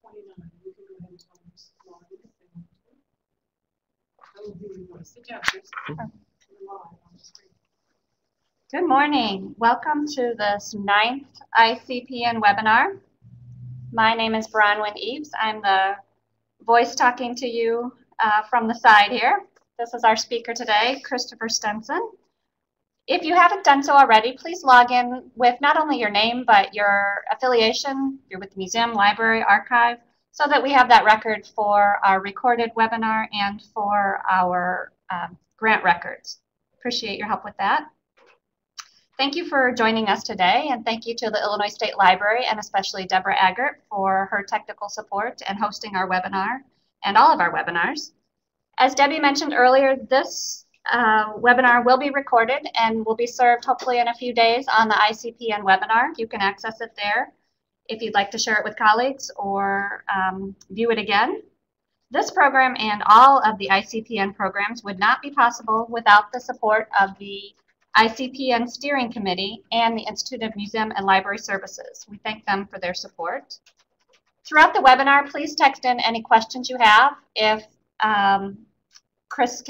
29. You can go ahead and tell them to log in if they want to. I will do your voice. Sit down, Chris. You're live on the screen. Good morning. Welcome to this 9th ICPN webinar. My name is Bronwyn Eves. I'm the voice talking to you from the side here. This is our speaker today, Kristopher Stenson. If you haven't done so already, please log in with not only your name, but your affiliation. If you're with the museum, library, archive, so that we have that record for our recorded webinar and for our grant records. Appreciate your help with that. Thank you for joining us today, and thank you to the Illinois State Library and especially Deborah Aggert for her technical support and hosting our webinar and all of our webinars. As Debbie mentioned earlier, this webinar will be recorded and will be served hopefully in a few days on the ICPN webinar. You can access it there if you'd like to share it with colleagues or view it again. This program and all of the ICPN programs would not be possible without the support of the ICPN Steering Committee and the Institute of Museum and Library Services. We thank them for their support. Throughout the webinar, please text in any questions you have. If Chris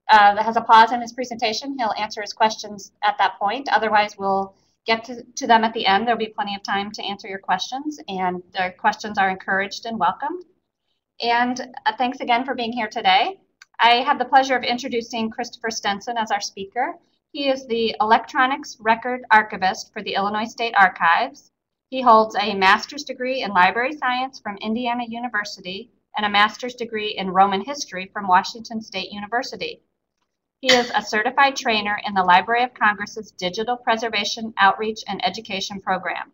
has a pause in his presentation, he'll answer his questions at that point. Otherwise, we'll get to them at the end. There'll be plenty of time to answer your questions, and the questions are encouraged and welcomed. And thanks again for being here today. I have the pleasure of introducing Kristopher Stenson as our speaker. He is the Electronics Record Archivist for the Illinois State Archives. He holds a master's degree in library science from Indiana University and a master's degree in Roman history from Washington State University. He is a certified trainer in the Library of Congress's Digital Preservation Outreach and Education Program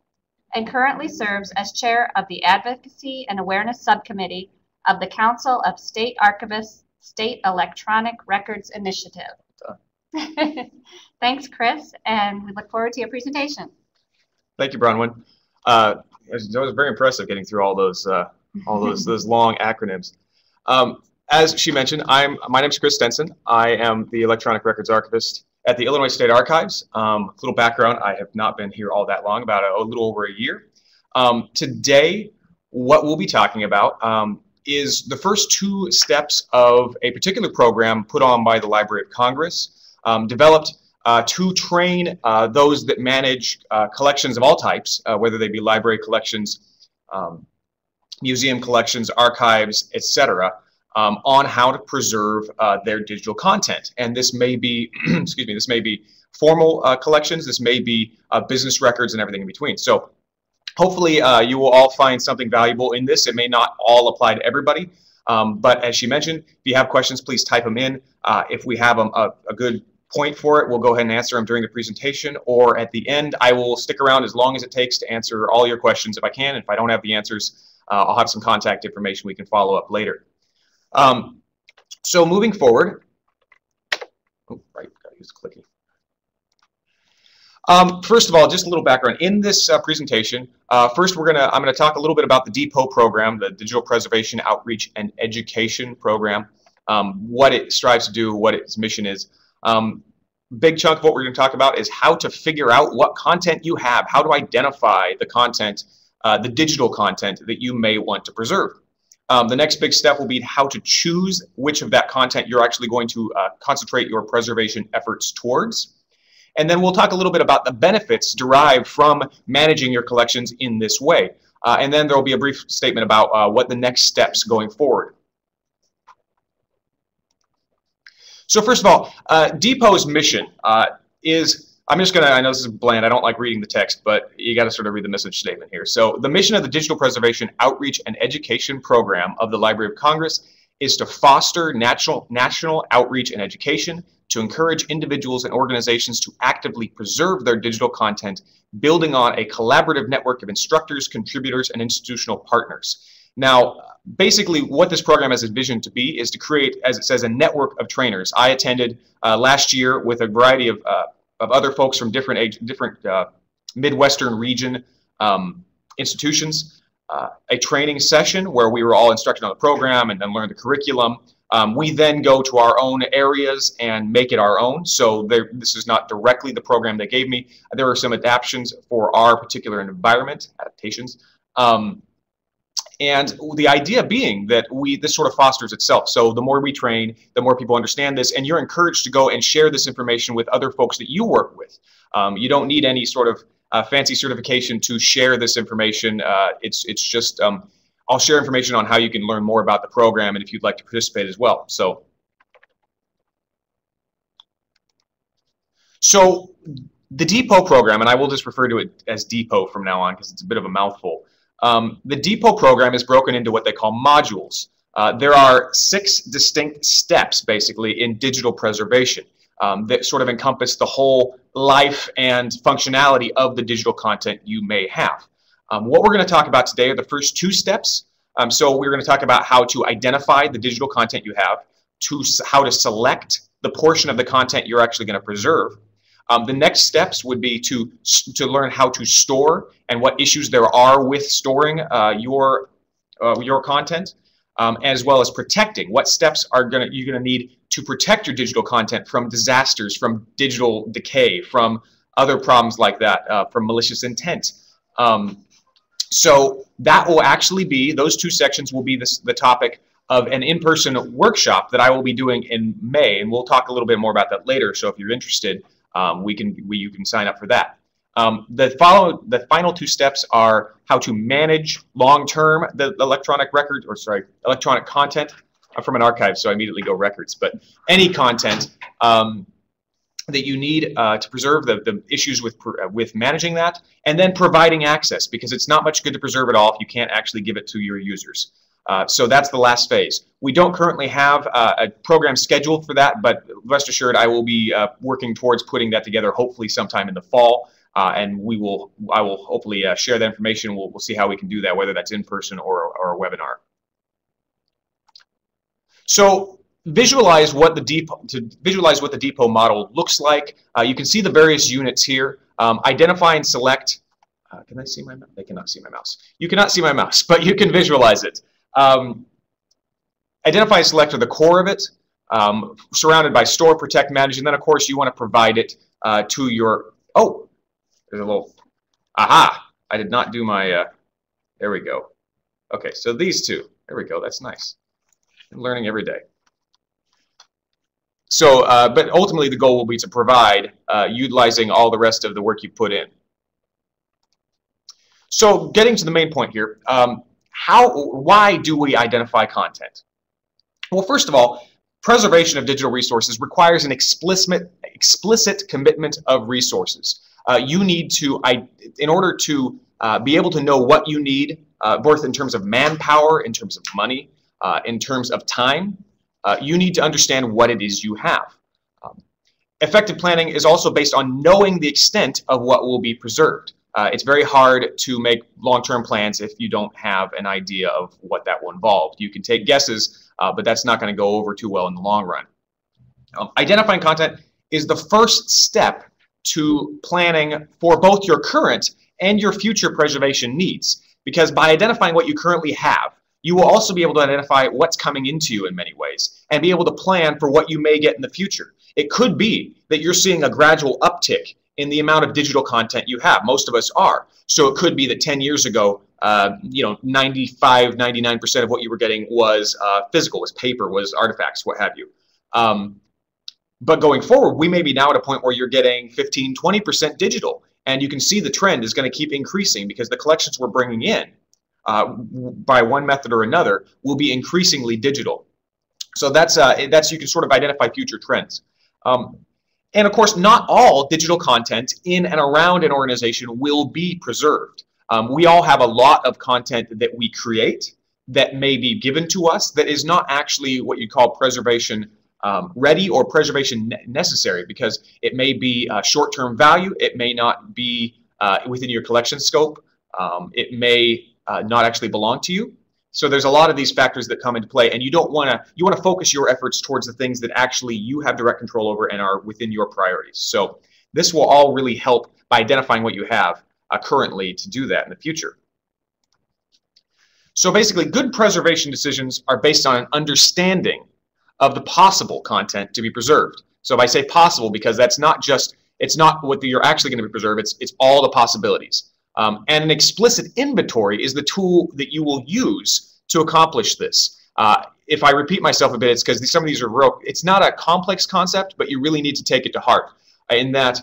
and currently serves as chair of the Advocacy and Awareness Subcommittee of the Council of State Archivists State Electronic Records Initiative. Thanks, Chris, and we look forward to your presentation. Thank you, Bronwyn. That was very impressive getting through all those long acronyms. As she mentioned, my name is Chris Stenson. I am the Electronic Records Archivist at the Illinois State Archives. A little background, I have not been here all that long, about a little over a year. Today, what we'll be talking about is the first 2 steps of a particular program put on by the Library of Congress, developed to train those that manage collections of all types, whether they be library collections, museum collections, archives, etc., on how to preserve their digital content. And this may be, excuse me, this may be formal collections, this may be business records and everything in between. So hopefully you will all find something valuable in this. It may not all apply to everybody, but as she mentioned, if you have questions, please type them in. If we have a good point for it, we'll go ahead and answer them during the presentation, or at the end. I will stick around as long as it takes to answer all your questions if I can. If I don't have the answers, I'll have some contact information we can follow up later. So moving forward, gotta use clicky. First of all, just a little background. In this presentation, first I'm gonna talk a little bit about the DPOE program, the Digital Preservation Outreach and Education Program, what it strives to do, what its mission is. Big chunk of what we're going to talk about is how to figure out what content you have, how to identify the content, the digital content that you may want to preserve. The next big step will be how to choose which of that content you're actually going to concentrate your preservation efforts towards. And then we'll talk a little bit about the benefits derived from managing your collections in this way. And then there will be a brief statement about what the next steps going forward. So first of all, DPOE's mission is, I know this is bland, I don't like reading the text, but you got to sort of read the message statement here. So the mission of the Digital Preservation Outreach and Education Program of the Library of Congress is to foster national outreach and education, to encourage individuals and organizations to actively preserve their digital content, building on a collaborative network of instructors, contributors, and institutional partners. Now, basically what this program has envisioned to be is to create, as it says, a network of trainers. I attended last year with a variety of other folks from different Midwestern region institutions, a training session where we were all instructed on the program and then learned the curriculum. We then go to our own areas and make it our own. So this is not directly the program they gave me. There are some adaptations for our particular environment, adaptations. And the idea being that this sort of fosters itself. So the more we train, the more people understand this, and you're encouraged to go and share this information with other folks that you work with. You don't need any sort of fancy certification to share this information. It's just, I'll share information on how you can learn more about the program and if you'd like to participate as well. So the DPOE program, and I will just refer to it as DPOE from now on because it's a bit of a mouthful. The DPOE program is broken into what they call modules. There are 6 distinct steps, basically, in digital preservation that sort of encompass the whole life and functionality of the digital content you may have. What we're going to talk about today are the first 2 steps. So we're going to talk about how to identify the digital content you have, how to select the portion of the content you're actually going to preserve. The next steps would be to learn how to store and what issues there are with storing your content, as well as protecting. What steps you're going to need to protect your digital content from disasters, from digital decay, from other problems like that, from malicious intent. So that will actually be, those 2 sections will be the topic of an in-person workshop that I will be doing in May, and we'll talk a little bit more about that later. So if you're interested, you can sign up for that. The final 2 steps are how to manage long-term the electronic content. I'm from an archive, so I immediately go records, but any content that you need to preserve, the issues with managing that, and then providing access, because it's not much good to preserve it all if you can't actually give it to your users. So that's the last phase. We don't currently have a program scheduled for that, but rest assured I will be working towards putting that together hopefully sometime in the fall, and I will hopefully share that information. We'll see how we can do that, whether that's in person or a webinar. So visualize what the DPOE model looks like. You can see the various units here. Identify and select. Can I see my mouse? They cannot see my mouse. You cannot see my mouse, but you can visualize it. Identify and select are the core of it, surrounded by store, protect, manage, and then of course you want to provide it to your, oh, there's a little, aha, I did not do my, there we go. Okay, so these 2, there we go, that's nice. I'm learning every day. So, but ultimately the goal will be to provide, utilizing all the rest of the work you put in. So getting to the main point here, why do we identify content? Well, first of all, preservation of digital resources requires an explicit commitment of resources. You need to, in order to be able to know what you need, both in terms of manpower, in terms of money, in terms of time, you need to understand what it is you have. Effective planning is also based on knowing the extent of what will be preserved. It's very hard to make long-term plans if you don't have an idea of what that will involve. You can take guesses, but that's not going to go over too well in the long run. Identifying content is the first step to planning for both your current and your future preservation needs, because by identifying what you currently have, you will also be able to identify what's coming into you in many ways and be able to plan for what you may get in the future. It could be that you're seeing a gradual uptick in the amount of digital content you have. Most of us are. So it could be that 10 years ago, 95, 99% of what you were getting was physical, was paper, was artifacts, what have you. But going forward, we may be now at a point where you're getting 15, 20% digital. And you can see the trend is going to keep increasing because the collections we're bringing in by one method or another will be increasingly digital. So that's you can sort of identify future trends. And of course, not all digital content in and around an organization will be preserved. We all have a lot of content that we create that may be given to us that is not actually what you call preservation ready or preservation necessary, because it may be short-term value, it may not be within your collection scope, it may not actually belong to you. So there's a lot of these factors that come into play, and you want to focus your efforts towards the things that actually you have direct control over and are within your priorities. So this will all really help by identifying what you have currently to do that in the future. So basically, good preservation decisions are based on an understanding of the possible content to be preserved. So if I say possible, because that's not just, it's not what you're actually going to be preserved, it's all the possibilities. And an explicit inventory is the tool that you will use to accomplish this. If I repeat myself a bit, it's because some of these are real. It's not a complex concept, but you really need to take it to heart. In that,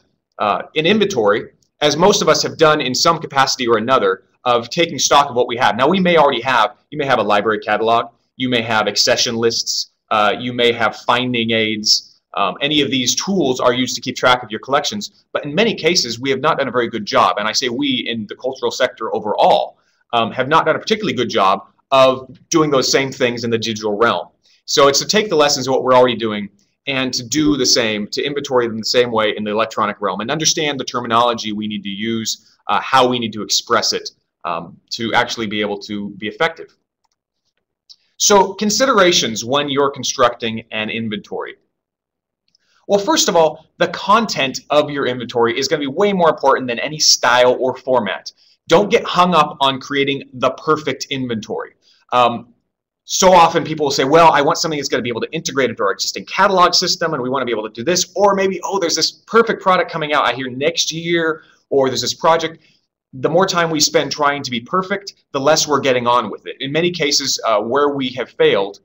in inventory, as most of us have done in some capacity or another, of taking stock of what we have. Now, we may already have, you may have a library catalog, you may have accession lists, you may have finding aids. Any of these tools are used to keep track of your collections, but in many cases, we have not done a very good job, and I say we in the cultural sector overall, have not done a particularly good job of doing those same things in the digital realm. So it's to take the lessons of what we're already doing and to do the same, to inventory them the same way in the electronic realm and understand the terminology we need to use, how we need to express it to actually be able to be effective. So considerations when you're constructing an inventory. Well, first of all, the content of your inventory is going to be way more important than any style or format. Don't get hung up on creating the perfect inventory. So often people will say, well, I want something that's going to be able to integrate into our existing catalog system, and we want to be able to do this. Or maybe, oh, there's this perfect product coming out, I hear next year, or there's this project. The more time we spend trying to be perfect, the less we're getting on with it. In many cases, where we have failed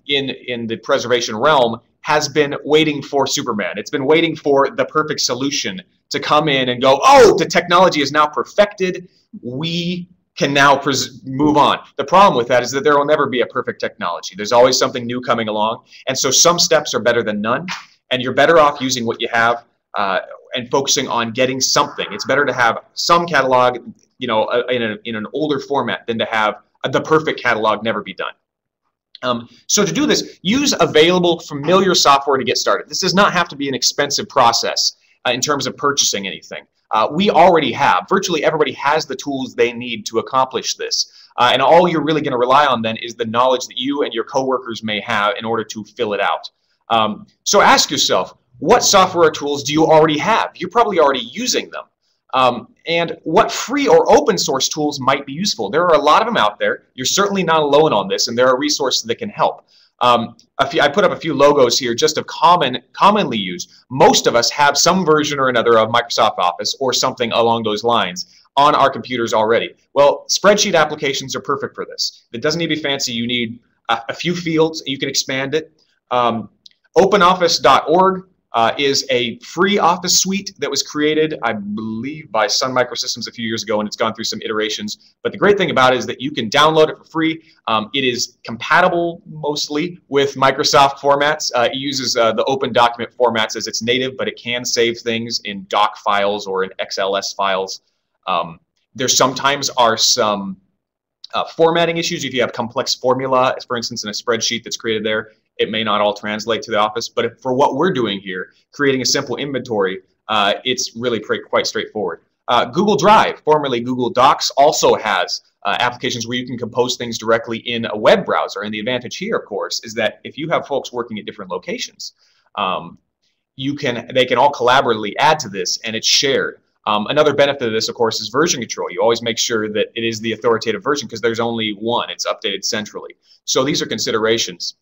in the preservation realm has been waiting for Superman. It's been waiting for the perfect solution to come in and go, oh, the technology is now perfected. We can now move on. The problem with that is that there will never be a perfect technology. There's always something new coming along. And so some steps are better than none. And you're better off using what you have and focusing on getting something. It's better to have some catalog, you know, in an older format than to have the perfect catalog never be done. So to do this, use available familiar software to get started. This does not have to be an expensive process in terms of purchasing anything. We already have. Virtually everybody has the tools they need to accomplish this. And all you're really going to rely on then is the knowledge that you and your coworkers may have in order to fill it out. So ask yourself, what software tools do you already have? You're probably already using them. And what free or open source tools might be useful? There are a lot of them out there. You're certainly not alone on this, and there are resources that can help. I put up a few logos here just of commonly used. Most of us have some version or another of Microsoft Office or something along those lines on our computers already. Well, spreadsheet applications are perfect for this. It doesn't need to be fancy. You need a few fields. You can expand it. OpenOffice.org is a free office suite that was created, I believe, by Sun Microsystems a few years ago, and it's gone through some iterations. But the great thing about it is that you can download it for free. It is compatible mostly with Microsoft formats. It uses the open document formats as its native, but it can save things in doc files or in XLS files. There sometimes are some formatting issues. If you have complex formula, for instance, in a spreadsheet that's created there, it may not all translate to the Office, but for what we're doing here, creating a simple inventory, it's really quite straightforward. Google Drive, formerly Google Docs, also has applications where you can compose things directly in a web browser. And the advantage here, of course, is that if you have folks working at different locations, they can all collaboratively add to this, and it's shared. Another benefit of this, of course, is version control. You always make sure that it is the authoritative version because there's only one. It's updated centrally. So these are considerations.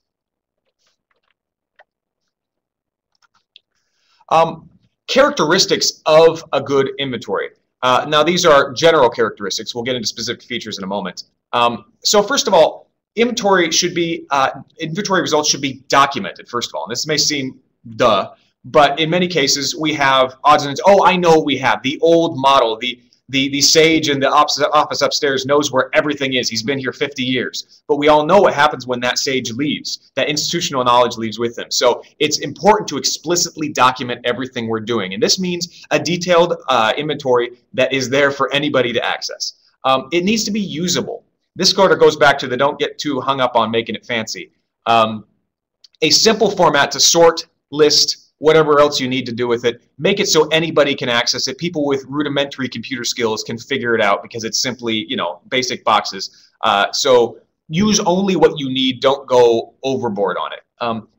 Characteristics of a good inventory. Now, these are general characteristics. We'll get into specific features in a moment. So first of all, inventory results should be documented, first of all. And this may seem duh, but in many cases, we have odds and ends. Oh, I know what we have. The old model, the sage in the office upstairs knows where everything is. He's been here 50 years. But we all know what happens when that sage leaves. That institutional knowledge leaves with him. So it's important to explicitly document everything we're doing. And this means a detailed inventory that is there for anybody to access. It needs to be usable. This sort of goes back to the don't get too hung up on making it fancy. A simple format to sort, list, whatever else you need to do with it. Make it so anybody can access it. People with rudimentary computer skills can figure it out because it's simply, you know, basic boxes. So use only what you need. Don't go overboard on it.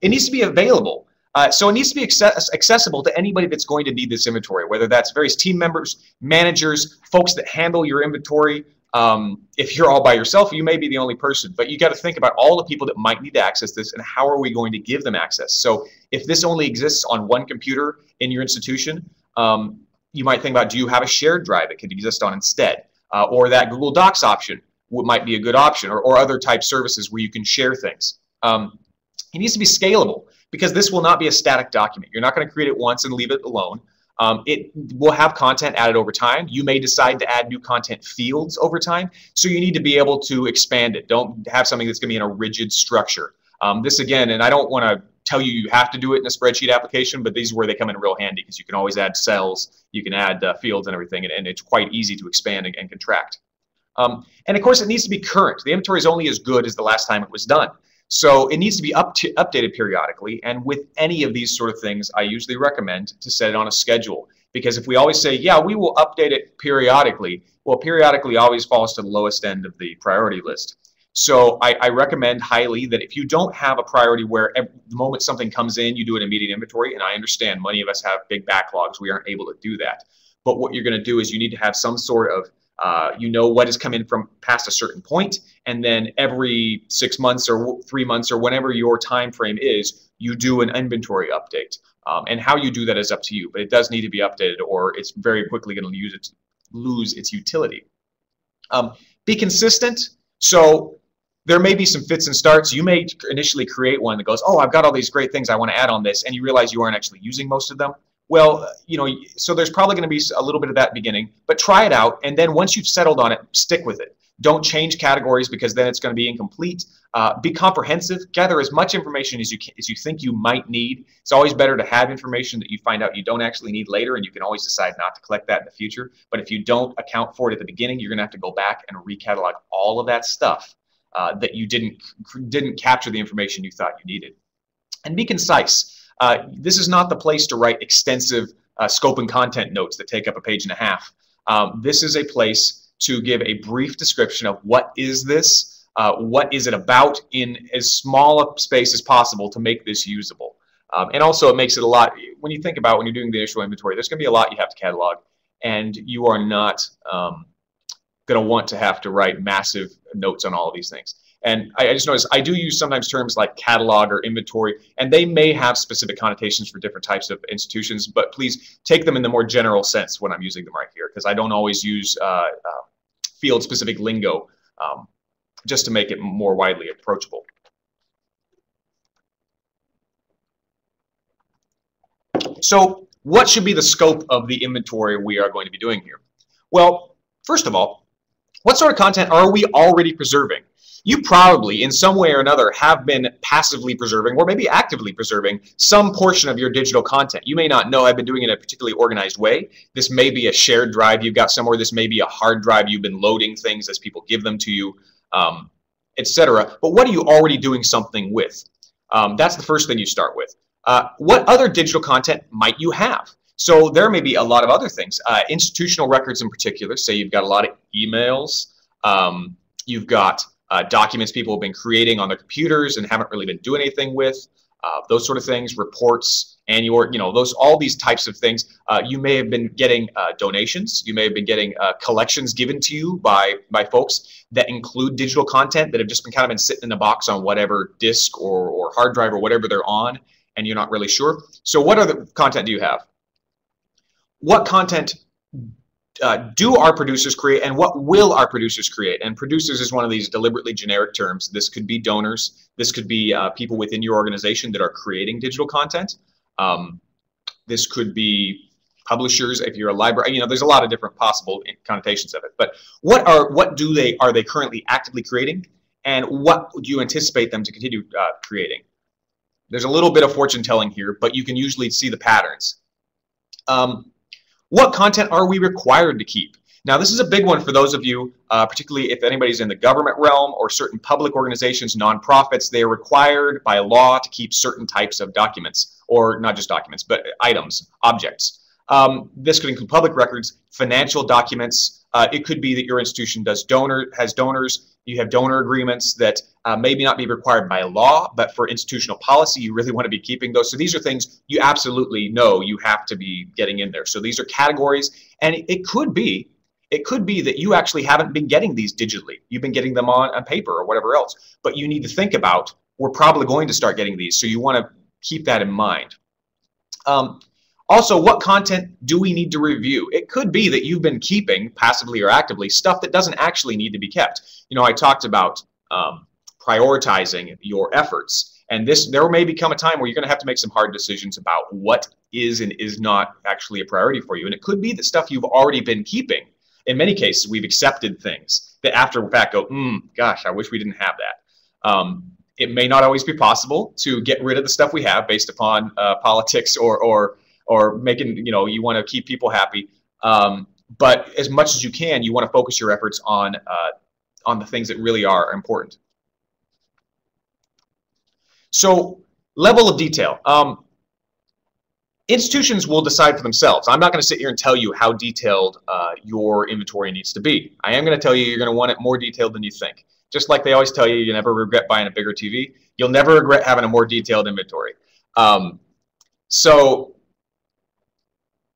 It needs to be available. So it needs to be accessible to anybody that's going to need this inventory, whether that's various team members, managers, folks that handle your inventory. If you're all by yourself, you may be the only person, but you got to think about all the people that might need to access this and how are we going to give them access. So if this only exists on one computer in your institution, You might think about, do you have a shared drive it could exist on instead? Or that Google Docs option might be a good option, or other type services where you can share things. It needs to be scalable, because this will not be a static document. You're not going to create it once and leave it alone. It will have content added over time. You may decide to add new content fields over time, so you need to be able to expand it. Don't have something that's going to be in a rigid structure. This again, and I don't want to tell you you have to do it in a spreadsheet application, but these are where they come in real handy, because you can always add cells, you can add fields and everything, and it's quite easy to expand and contract. And of course, it needs to be current. The inventory is only as good as the last time it was done. So it needs to be updated periodically, and with any of these sort of things, I usually recommend to set it on a schedule, because if we always say, yeah, we will update it periodically, well, periodically always falls to the lowest end of the priority list. So I recommend highly that if you don't have a priority where the moment something comes in, you do an immediate inventory, and I understand many of us have big backlogs, we aren't able to do that. But what you're going to do is you need to have some sort of you know what has come in from past a certain point, and then every 6 months or 3 months or whenever your time frame is, you do an inventory update. And how you do that is up to you, but it does need to be updated, or it's very quickly going to lose its utility. Be consistent. So there may be some fits and starts. You may initially create one that goes, oh, I've got all these great things I want to add on this, and you realize you aren't actually using most of them. Well, you know, so there's probably going to be a little bit of that beginning, but try it out, and then once you've settled on it, stick with it. Don't change categories, because then it's going to be incomplete. Be comprehensive. Gather as much information as you think you might need. It's always better to have information that you find out you don't actually need later, and you can always decide not to collect that in the future. But if you don't account for it at the beginning, you're going to have to go back and recatalog all of that stuff that you didn't capture the information you thought you needed. And be concise. This is not the place to write extensive scope and content notes that take up a page and a half. This is a place to give a brief description of what is this, what is it about, in as small a space as possible to make this usable. And also it makes it a lot, when you think about when you're doing the initial inventory, there's going to be a lot you have to catalog, and you are not going to want to have to write massive notes on all of these things. And I just noticed I do use sometimes terms like catalog or inventory, and they may have specific connotations for different types of institutions, but please take them in the more general sense when I'm using them right here, because I don't always use field-specific lingo just to make it more widely approachable. So what should be the scope of the inventory we are going to be doing here? Well, first of all, what sort of content are we already preserving? You probably, in some way or another, have been passively preserving, or maybe actively preserving, some portion of your digital content. You may not know I've been doing it in a particularly organized way. This may be a shared drive you've got somewhere. This may be a hard drive you've been loading things as people give them to you, etc. But what are you already doing something with? That's the first thing you start with. What other digital content might you have? So there may be a lot of other things. Institutional records in particular, say you've got a lot of emails, you've got documents people have been creating on their computers and haven't really been doing anything with, those sort of things, reports, annual, you know, all these types of things. You may have been getting donations. You may have been getting collections given to you by folks that include digital content that have just been kind of been sitting in a box on whatever disk or hard drive or whatever they're on, and you're not really sure. So what other content do you have? What content do our producers create, and what will our producers create? And producers is one of these deliberately generic terms. This could be donors. This could be people within your organization that are creating digital content. This could be publishers if you're a library. You know, there's a lot of different possible connotations of it. But what are they currently actively creating, and what do you anticipate them to continue creating? There's a little bit of fortune telling here, but you can usually see the patterns. What content are we required to keep? Now, this is a big one for those of you, particularly if anybody's in the government realm or certain public organizations, nonprofits. They are required by law to keep certain types of documents, or not just documents, but items, objects. This could include public records, financial documents. It could be that your institution has donors. You have donor agreements that maybe not be required by law, but for institutional policy, you really want to be keeping those. So these are things you absolutely know you have to be getting in there. So these are categories, and it could be that you actually haven't been getting these digitally. You've been getting them on paper or whatever else, but you need to think about, we're probably going to start getting these, so you want to keep that in mind. Also, what content do we need to review? It could be that you've been keeping, passively or actively, stuff that doesn't actually need to be kept. You know, I talked about prioritizing your efforts. And there may become a time where you're going to have to make some hard decisions about what is and is not actually a priority for you. And it could be the stuff you've already been keeping. In many cases, we've accepted things that after the fact go, gosh, I wish we didn't have that. It may not always be possible to get rid of the stuff we have based upon politics or making, you want to keep people happy. But as much as you can, you want to focus your efforts on the things that really are important. So, level of detail. Institutions will decide for themselves. I'm not going to sit here and tell you how detailed your inventory needs to be. I am going to tell you you're going to want it more detailed than you think. Just like they always tell you never regret buying a bigger TV, you'll never regret having a more detailed inventory. So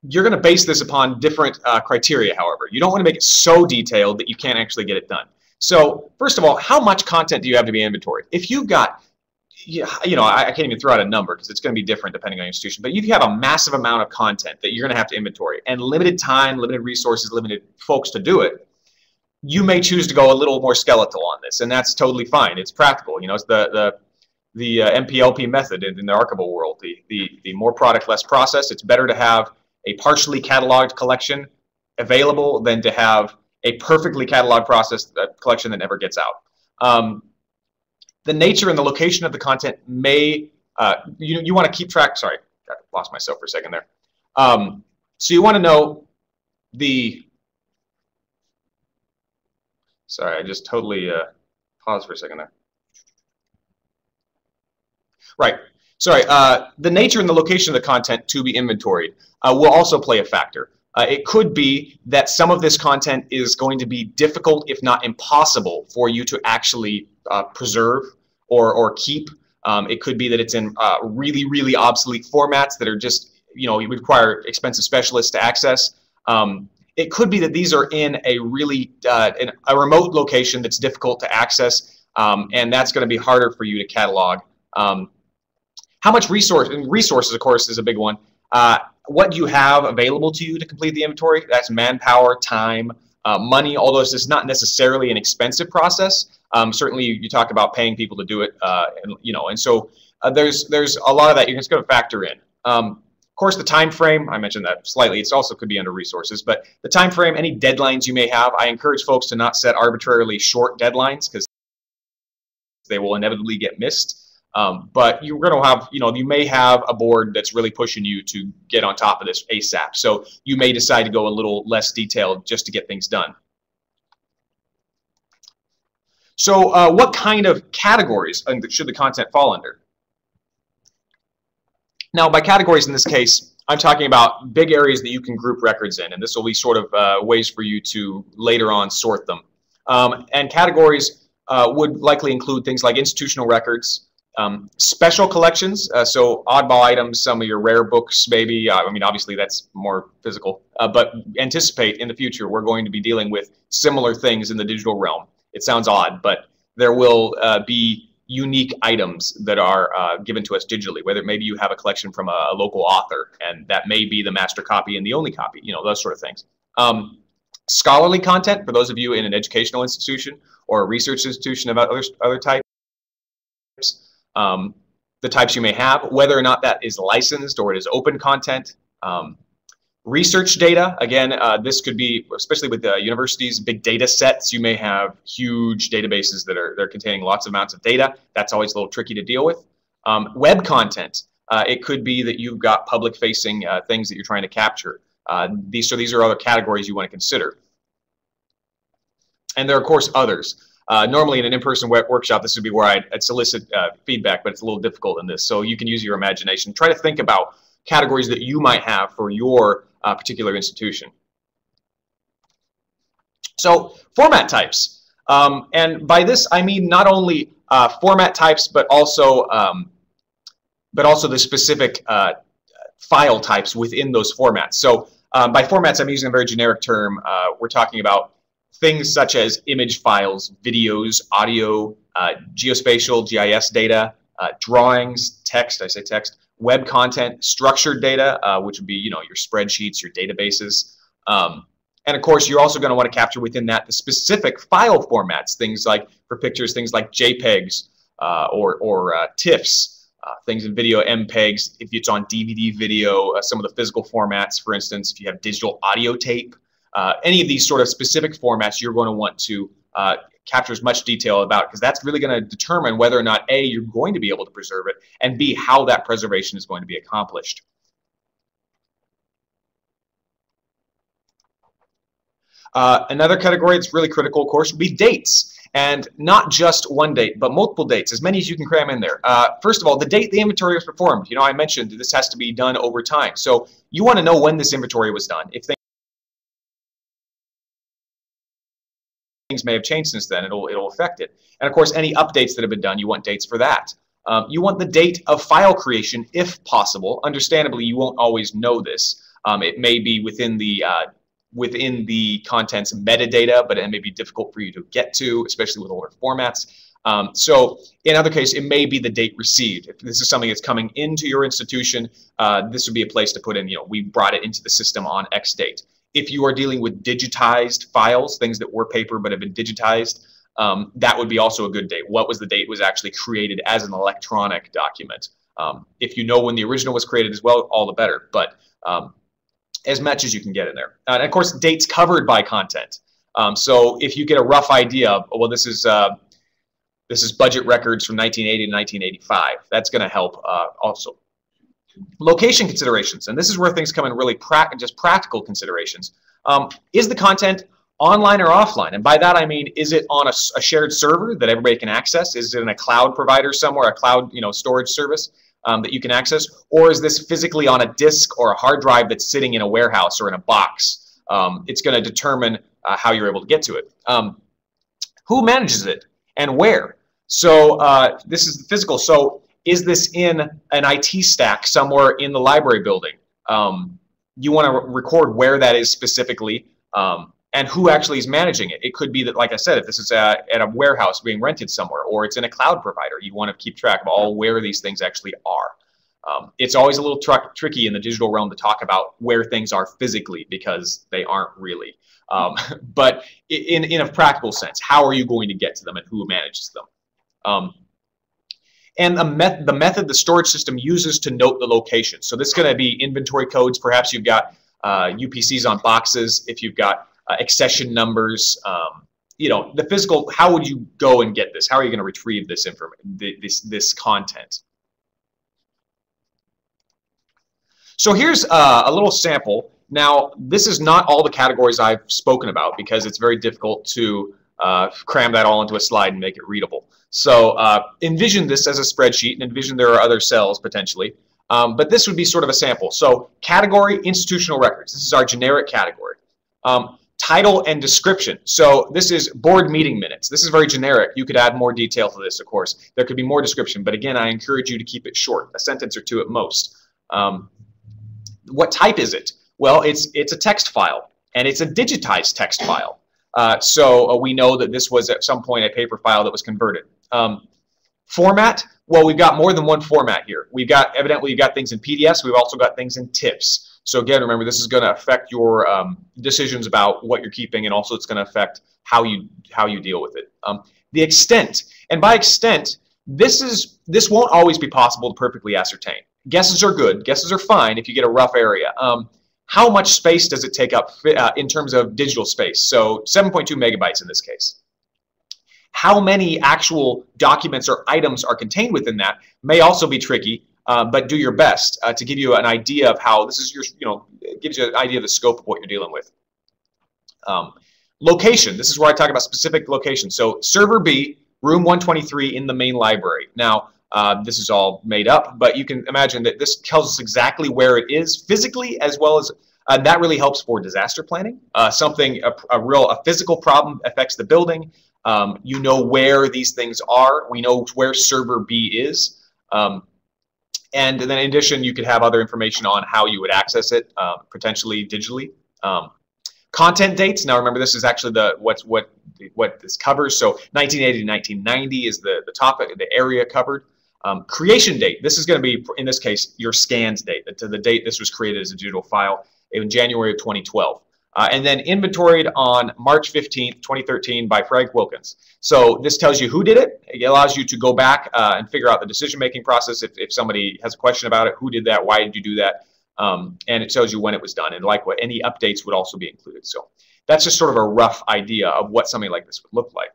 you're going to base this upon different criteria, however. You don't want to make it so detailed that you can't actually get it done. So first of all, how much content do you have to be inventoried? If you've got, I can't even throw out a number because it's going to be different depending on your institution, but if you have a massive amount of content that you're going to have to inventory and limited time, limited resources, limited folks to do it, you may choose to go a little more skeletal on this, and that's totally fine. It's practical. It's the MPLP method in the archival world. The more product, less process. It's better to have a partially cataloged collection available than to have a perfectly cataloged collection that never gets out. The nature and the location of the content may, you want to keep track, sorry, I lost myself for a second there. So you want to know sorry, I just totally paused for a second there. Right, sorry, the nature and the location of the content to be inventoried will also play a factor. It could be that some of this content is going to be difficult, if not impossible, for you to actually preserve or keep. It could be that it's in really, really obsolete formats that are just, you require expensive specialists to access. It could be that these are in a really in a remote location that's difficult to access, and that's going to be harder for you to catalog. How much resources, of course, is a big one. What do you have available to you to complete the inventory? That's manpower, time, money, although this is not necessarily an expensive process. Certainly, you talk about paying people to do it, and so there's a lot of that you're just going to factor in. Of course, the time frame, I mentioned that slightly. It also could be under resources, but the time frame, any deadlines you may have, I encourage folks to not set arbitrarily short deadlines because they will inevitably get missed. But you're going to have, you may have a board that's really pushing you to get on top of this ASAP. So you may decide to go a little less detailed just to get things done. So what kind of categories should the content fall under? Now, by categories in this case, I'm talking about big areas that you can group records in, and this will be sort of ways for you to later on sort them. And categories would likely include things like institutional records, special collections, so oddball items, some of your rare books, maybe. I mean, obviously that's more physical, but anticipate in the future we're going to be dealing with similar things in the digital realm. It sounds odd, but there will be unique items that are given to us digitally, whether maybe you have a collection from a local author, and that may be the master copy and the only copy, those sort of things. Scholarly content, for those of you in an educational institution or a research institution about other types, the types you may have, whether or not that is licensed or it is open content. Research data, again, this could be, especially with the universities, big data sets. You may have huge databases that are containing lots of amounts of data. That's always a little tricky to deal with. Web content, it could be that you've got public-facing things that you're trying to capture. These are other categories you want to consider. And there are, of course, others. Normally in an in-person workshop, this would be where I'd solicit feedback, but it's a little difficult in this. So you can use your imagination. Try to think about categories that you might have for your particular institution. So format types. And by this, I mean not only format types, but also the specific file types within those formats. So by formats, I'm using a very generic term. We're talking about things such as image files, videos, audio, geospatial, GIS data, drawings, text, I say text, web content, structured data, which would be, you know, your spreadsheets, your databases. And of course, you're also going to want to capture within that the specific file formats, things like for pictures, things like JPEGs or TIFFs. Things in video, MPEGs, if it's on DVD video, some of the physical formats, for instance, if you have digital audio tape, any of these sort of specific formats you're going to want to capture as much detail about, because that's really going to determine whether or not A, you're going to be able to preserve it, and B, how that preservation is going to be accomplished. Another category that's really critical, of course, would be dates. And not just one date, but multiple dates, as many as you can cram in there. First of all, the date the inventory was performed. You know, I mentioned this has to be done over time. So you want to know when this inventory was done. If things may have changed since then, it'll affect it. And of course, any updates that have been done, you want dates for that. You want the date of file creation, if possible. Understandably, you won't always know this. It may be within the content's metadata, but it may be difficult for you to get to, especially with older formats. So in other cases, it may be the date received. If this is something that's coming into your institution, this would be a place to put in, you know, we brought it into the system on X date. If you are dealing with digitized files, things that were paper but have been digitized, that would be also a good date. What was the date it was actually created as an electronic document? If you know when the original was created as well, all the better. But as much as you can get in there. And of course, dates covered by content. So if you get a rough idea of, well, this is budget records from 1980 to 1985, that's going to help also. Location considerations, and this is where things come in really just practical considerations. Is the content online or offline? And by that I mean, is it on a shared server that everybody can access? Is it in a cloud provider somewhere, a cloud storage service that you can access? Or is this physically on a disk or a hard drive that's sitting in a warehouse or in a box? It's going to determine how you're able to get to it. Who manages it and where? So this is the physical. So is this in an IT stack somewhere in the library building? You want to record where that is specifically and who actually is managing it. It could be that, like I said, if this is at a warehouse being rented somewhere, or it's in a cloud provider, you want to keep track of all where these things actually are. It's always a little tricky in the digital realm to talk about where things are physically, because they aren't really. But in a practical sense, how are you going to get to them and who manages them? And the method the storage system uses to note the location. So this is going to be inventory codes. Perhaps you've got UPCs on boxes. If you've got accession numbers, the physical, how would you go and get this? How are you going to retrieve this information, this content? So here's a little sample. Now, this is not all the categories I've spoken about, because it's very difficult to cram that all into a slide and make it readable. So envision this as a spreadsheet, and envision there are other cells potentially. But this would be sort of a sample. So category, institutional records. This is our generic category. Title and description. So this is board meeting minutes. This is very generic. You could add more detail to this, of course. There could be more description, but again, I encourage you to keep it short, a sentence or two at most. What type is it? Well, it's a text file, and it's a digitized text file. So we know that this was at some point a paper file that was converted. Format, well, we've got more than one format here. Evidently, you've got things in PDFs. We've also got things in TIFFs. So again, remember, this is going to affect your decisions about what you're keeping, and also it's going to affect how you deal with it. The extent, and by extent, this won't always be possible to perfectly ascertain. Guesses are good. Guesses are fine if you get a rough area. How much space does it take up in terms of digital space? So 7.2 megabytes in this case. How many actual documents or items are contained within that may also be tricky, but do your best to give you an idea of how this is it gives you an idea of the scope of what you're dealing with. Location, this is where I talk about specific location. So server B, room 123 in the main library. Now, this is all made up, but you can imagine that this tells us exactly where it is physically, as well as that really helps for disaster planning. A physical problem affects the building. You know where these things are. We know where server B is. And then in addition, you could have other information on how you would access it, potentially digitally. Content dates. Now remember, this is actually what this covers. So 1980 to 1990 is the topic, the area covered. Creation date, this is going to be, in this case, your scans date, to the date this was created as a digital file in January of 2012. And then inventoried on March 15th, 2013 by Frank Wilkins. So this tells you who did it. It allows you to go back and figure out the decision-making process if somebody has a question about it. Who did that? Why did you do that? And it tells you when it was done. And like what any updates would also be included. So that's just sort of a rough idea of what something like this would look like.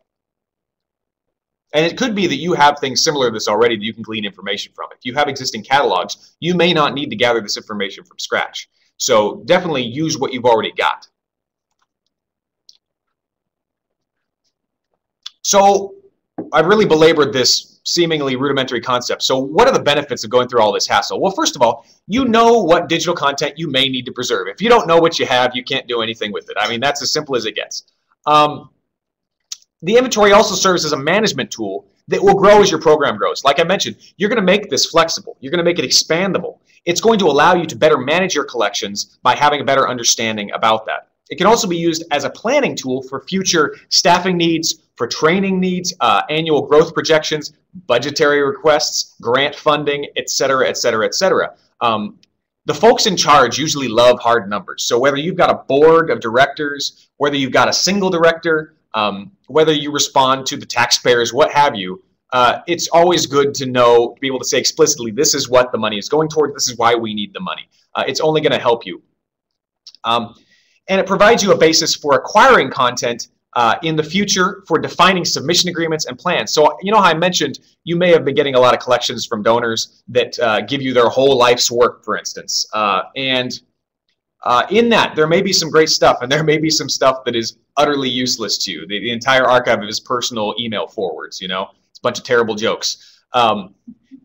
And it could be that you have things similar to this already that you can glean information from. If you have existing catalogs, you may not need to gather this information from scratch. So definitely use what you've already got. So I've really belabored this seemingly rudimentary concept. So what are the benefits of going through all this hassle? Well, first of all, you know what digital content you may need to preserve. If you don't know what you have, you can't do anything with it. I mean, that's as simple as it gets. The inventory also serves as a management tool that will grow as your program grows. Like I mentioned, you're going to make this flexible. You're going to make it expandable. It's going to allow you to better manage your collections by having a better understanding about that. It can also be used as a planning tool for future staffing needs, for training needs, annual growth projections, budgetary requests, grant funding, et cetera, et cetera, et cetera. The folks in charge usually love hard numbers. So whether you've got a board of directors, whether you've got a single director, whether you respond to the taxpayers, what have you, it's always good to know, to be able to say explicitly, this is what the money is going toward, this is why we need the money. It's only going to help you. And it provides you a basis for acquiring content in the future, for defining submission agreements and plans. So, you know how I mentioned you may have been getting a lot of collections from donors that give you their whole life's work, for instance. In that, there may be some great stuff, and there may be some stuff that is utterly useless to you. The entire archive of his personal email forwards, you know, it's a bunch of terrible jokes.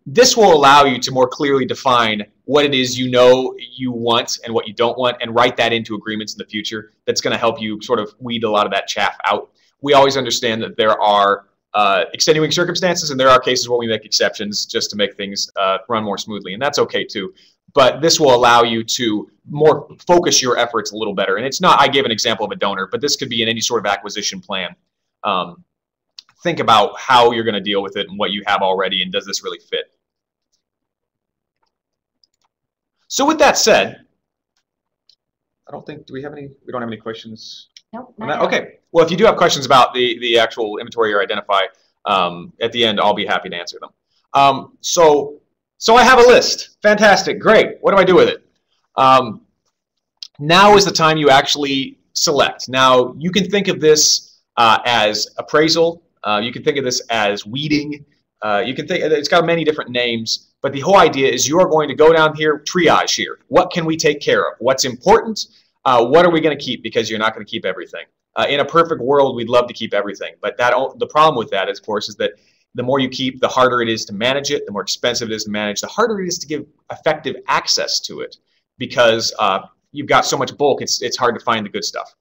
This will allow you to more clearly define what it is you know you want and what you don't want, and write that into agreements in the future. That's going to help you sort of weed a lot of that chaff out. We always understand that there are extenuating circumstances, and there are cases where we make exceptions just to make things run more smoothly, and that's okay too. But this will allow you to more focus your efforts a little better. And it's not, I gave an example of a donor, but this could be in any sort of acquisition plan. Think about how you're going to deal with it and what you have already, and does this really fit? So with that said, I don't think, we don't have any questions? Nope. Okay. Well, if you do have questions about the actual inventory or identify, at the end, I'll be happy to answer them. So I have a list. Fantastic. Great. What do I do with it? Now is the time you actually select. Now, you can think of this as appraisal. You can think of this as weeding. You can think, it's got many different names, but the whole idea is you are going to go down here, triage here. What can we take care of? What's important? What are we going to keep? Because you're not going to keep everything. In a perfect world, we'd love to keep everything. But the problem with that, of course, is that the more you keep, the harder it is to manage it, the more expensive it is to manage, the harder it is to give effective access to it, because you've got so much bulk, it's hard to find the good stuff.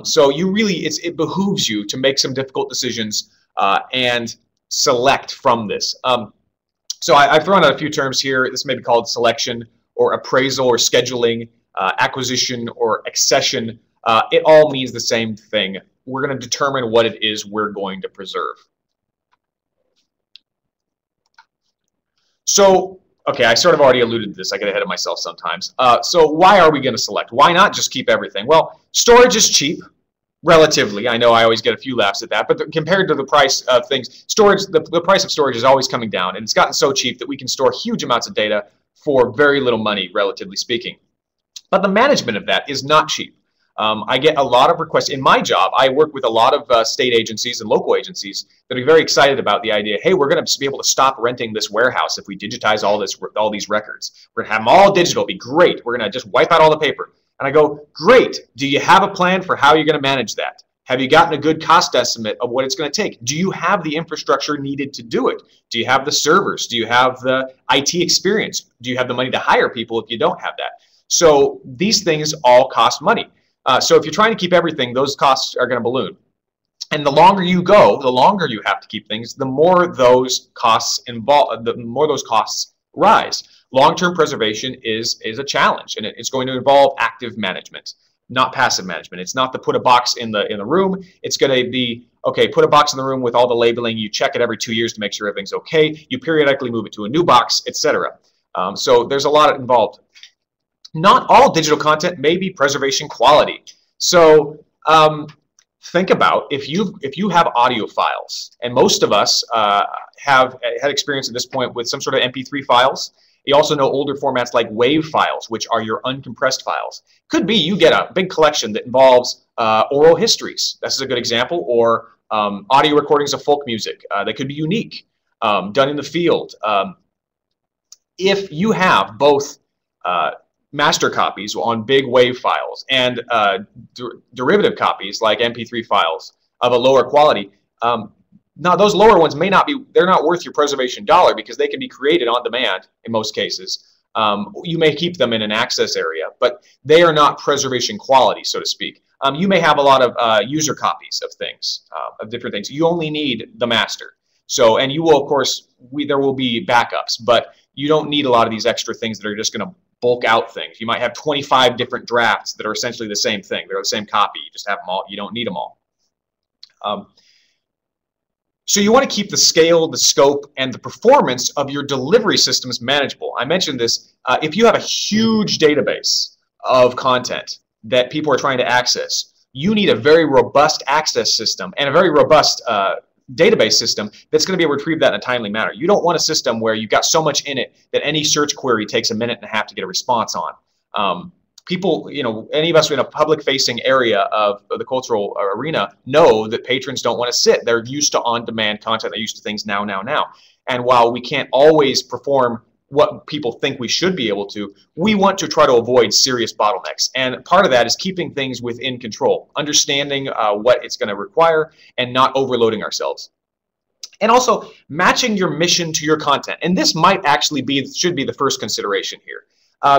So you really, it behooves you to make some difficult decisions and select from this. So I've thrown out a few terms here. This may be called selection, or appraisal, or scheduling, acquisition, or accession. It all means the same thing. We're going to determine what it is we're going to preserve. So, okay, I sort of already alluded to this. I get ahead of myself sometimes. So why are we going to select? Why not just keep everything? Well, storage is cheap, relatively. I know I always get a few laughs at that, but compared to the price of things, storage, the price of storage is always coming down, and it's gotten so cheap that we can store huge amounts of data for very little money, relatively speaking. But the management of that is not cheap. I get a lot of requests. In my job, I work with a lot of state agencies and local agencies that are very excited about the idea, hey, we're going to be able to stop renting this warehouse if we digitize all these records. We're going to have them all digital. It'll be great. We're going to just wipe out all the paper. And I go, great. Do you have a plan for how you're going to manage that? Have you gotten a good cost estimate of what it's going to take? Do you have the infrastructure needed to do it? Do you have the servers? Do you have the IT experience? Do you have the money to hire people if you don't have that? So these things all cost money. So if you're trying to keep everything, those costs are going to balloon. And the longer you go, the longer you have to keep things, the more those costs rise. Long-term preservation is a challenge, and it's going to involve active management, not passive management. It's not to put a box in the room. It's going to be, okay, put a box in the room with all the labeling. You check it every 2 years to make sure everything's okay. You periodically move it to a new box, etc. So there's a lot involved. Not all digital content may be preservation quality. So think about if you have audio files, and most of us have had experience at this point with some sort of MP3 files. You also know older formats like WAV files, which are your uncompressed files. Could be you get a big collection that involves oral histories. This is a good example, or audio recordings of folk music. They could be unique, done in the field. If you have both master copies on big WAV files and derivative copies like MP3 files of a lower quality, now those lower ones may not be, they're not worth your preservation dollar because they can be created on demand in most cases. You may keep them in an access area, but they are not preservation quality, so to speak. You may have a lot of user copies of things, of different things. You only need the master. So, and you will, of course, there will be backups, but you don't need a lot of these extra things that are just going to bulk out things. You might have 25 different drafts that are essentially the same thing. They're the same copy. You just have them all. You don't need them all. So you want to keep the scale, the scope, and the performance of your delivery systems manageable. I mentioned this. If you have a huge database of content that people are trying to access, you need a very robust access system and a very robust database system that's going to be able to retrieve that in a timely manner. You don't want a system where you've got so much in it that any search query takes a minute and a half to get a response on. People, you know, any of us in a public-facing area of the cultural arena know that patrons don't want to sit. They're used to on-demand content. They're used to things now. And while we can't always perform what people think we should be able to, we want to try to avoid serious bottlenecks. And part of that is keeping things within control, understanding what it's going to require, and not overloading ourselves. And also matching your mission to your content. And this might actually should be the first consideration here.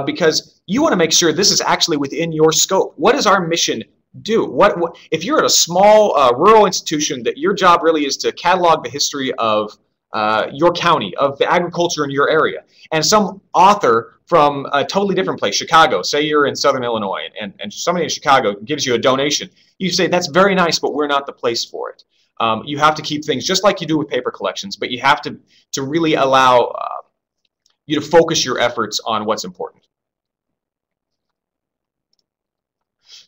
Because you want to make sure this is actually within your scope. What does our mission do? What if you're at a small rural institution that your job really is to catalog the history of your county, of the agriculture in your area, and some author from a totally different place, Chicago, say you're in Southern Illinois, and somebody in Chicago gives you a donation, you say, that's very nice, but we're not the place for it. You have to keep things just like you do with paper collections, but you have to really allow you to focus your efforts on what's important.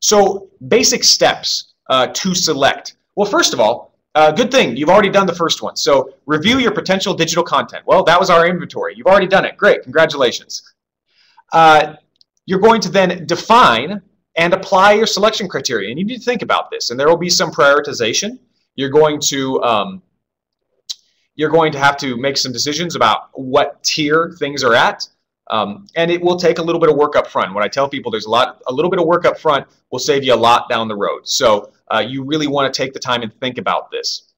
So basic steps to select. Well, first of all, good thing, you've already done the first one. So review your potential digital content. Well, that was our inventory. You've already done it. Great, congratulations. You're going to then define and apply your selection criteria. And you need to think about this. And there will be some prioritization. You're going to have to make some decisions about what tier things are at. And it will take a little bit of work up front. When I tell people there's a little bit of work up front will save you a lot down the road. So you really want to take the time and think about this.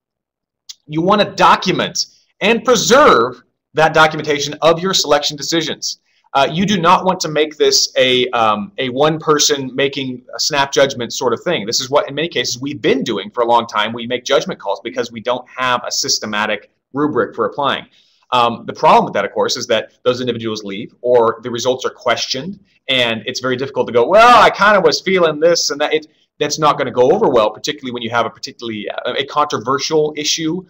You want to document and preserve that documentation of your selection decisions. You do not want to make this a one person making a snap judgment sort of thing. This is what in many cases we've been doing for a long time. We make judgment calls because we don't have a systematic rubric for applying. The problem with that, of course, is that those individuals leave or the results are questioned, and it's very difficult to go, well, I kind of was feeling this and that. That's not going to go over well, particularly when you have a controversial issue.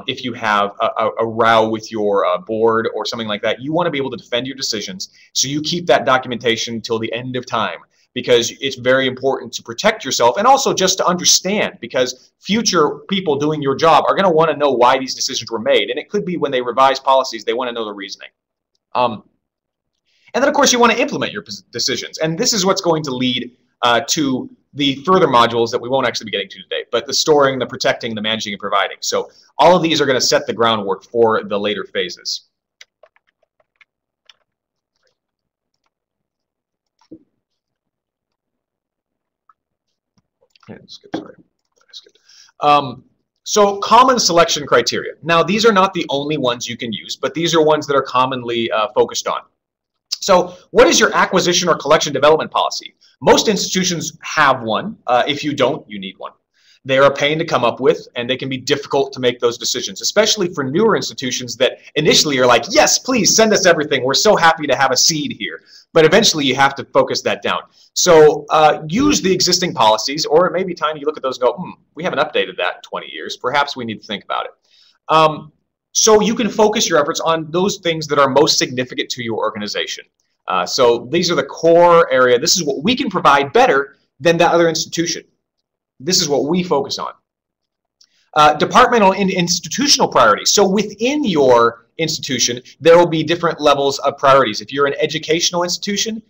If you have a row with your board or something like that, you want to be able to defend your decisions. So you keep that documentation till the end of time, because it's very important to protect yourself and also just to understand, because future people doing your job are going to want to know why these decisions were made. And it could be when they revise policies, they want to know the reasoning. And then, of course, you want to implement your decisions. And this is what's going to lead to the further modules that we won't actually be getting to today, but the storing, the protecting, the managing, and providing. So all of these are going to set the groundwork for the later phases. So common selection criteria. Now, these are not the only ones you can use, but these are ones that are commonly focused on. So what is your acquisition or collection development policy? Most institutions have one. If you don't, you need one. They are a pain to come up with, and they can be difficult to make those decisions, especially for newer institutions that initially are like, yes, please send us everything. We're so happy to have a seed here. But eventually you have to focus that down. So use the existing policies, or it may be time you look at those and go, we haven't updated that in 20 years. Perhaps we need to think about it. So you can focus your efforts on those things that are most significant to your organization. So these are the core area. This is what we can provide better than that other institution. This is what we focus on. Departmental and institutional priorities. So within your institution, there will be different levels of priorities. If you're an educational institution,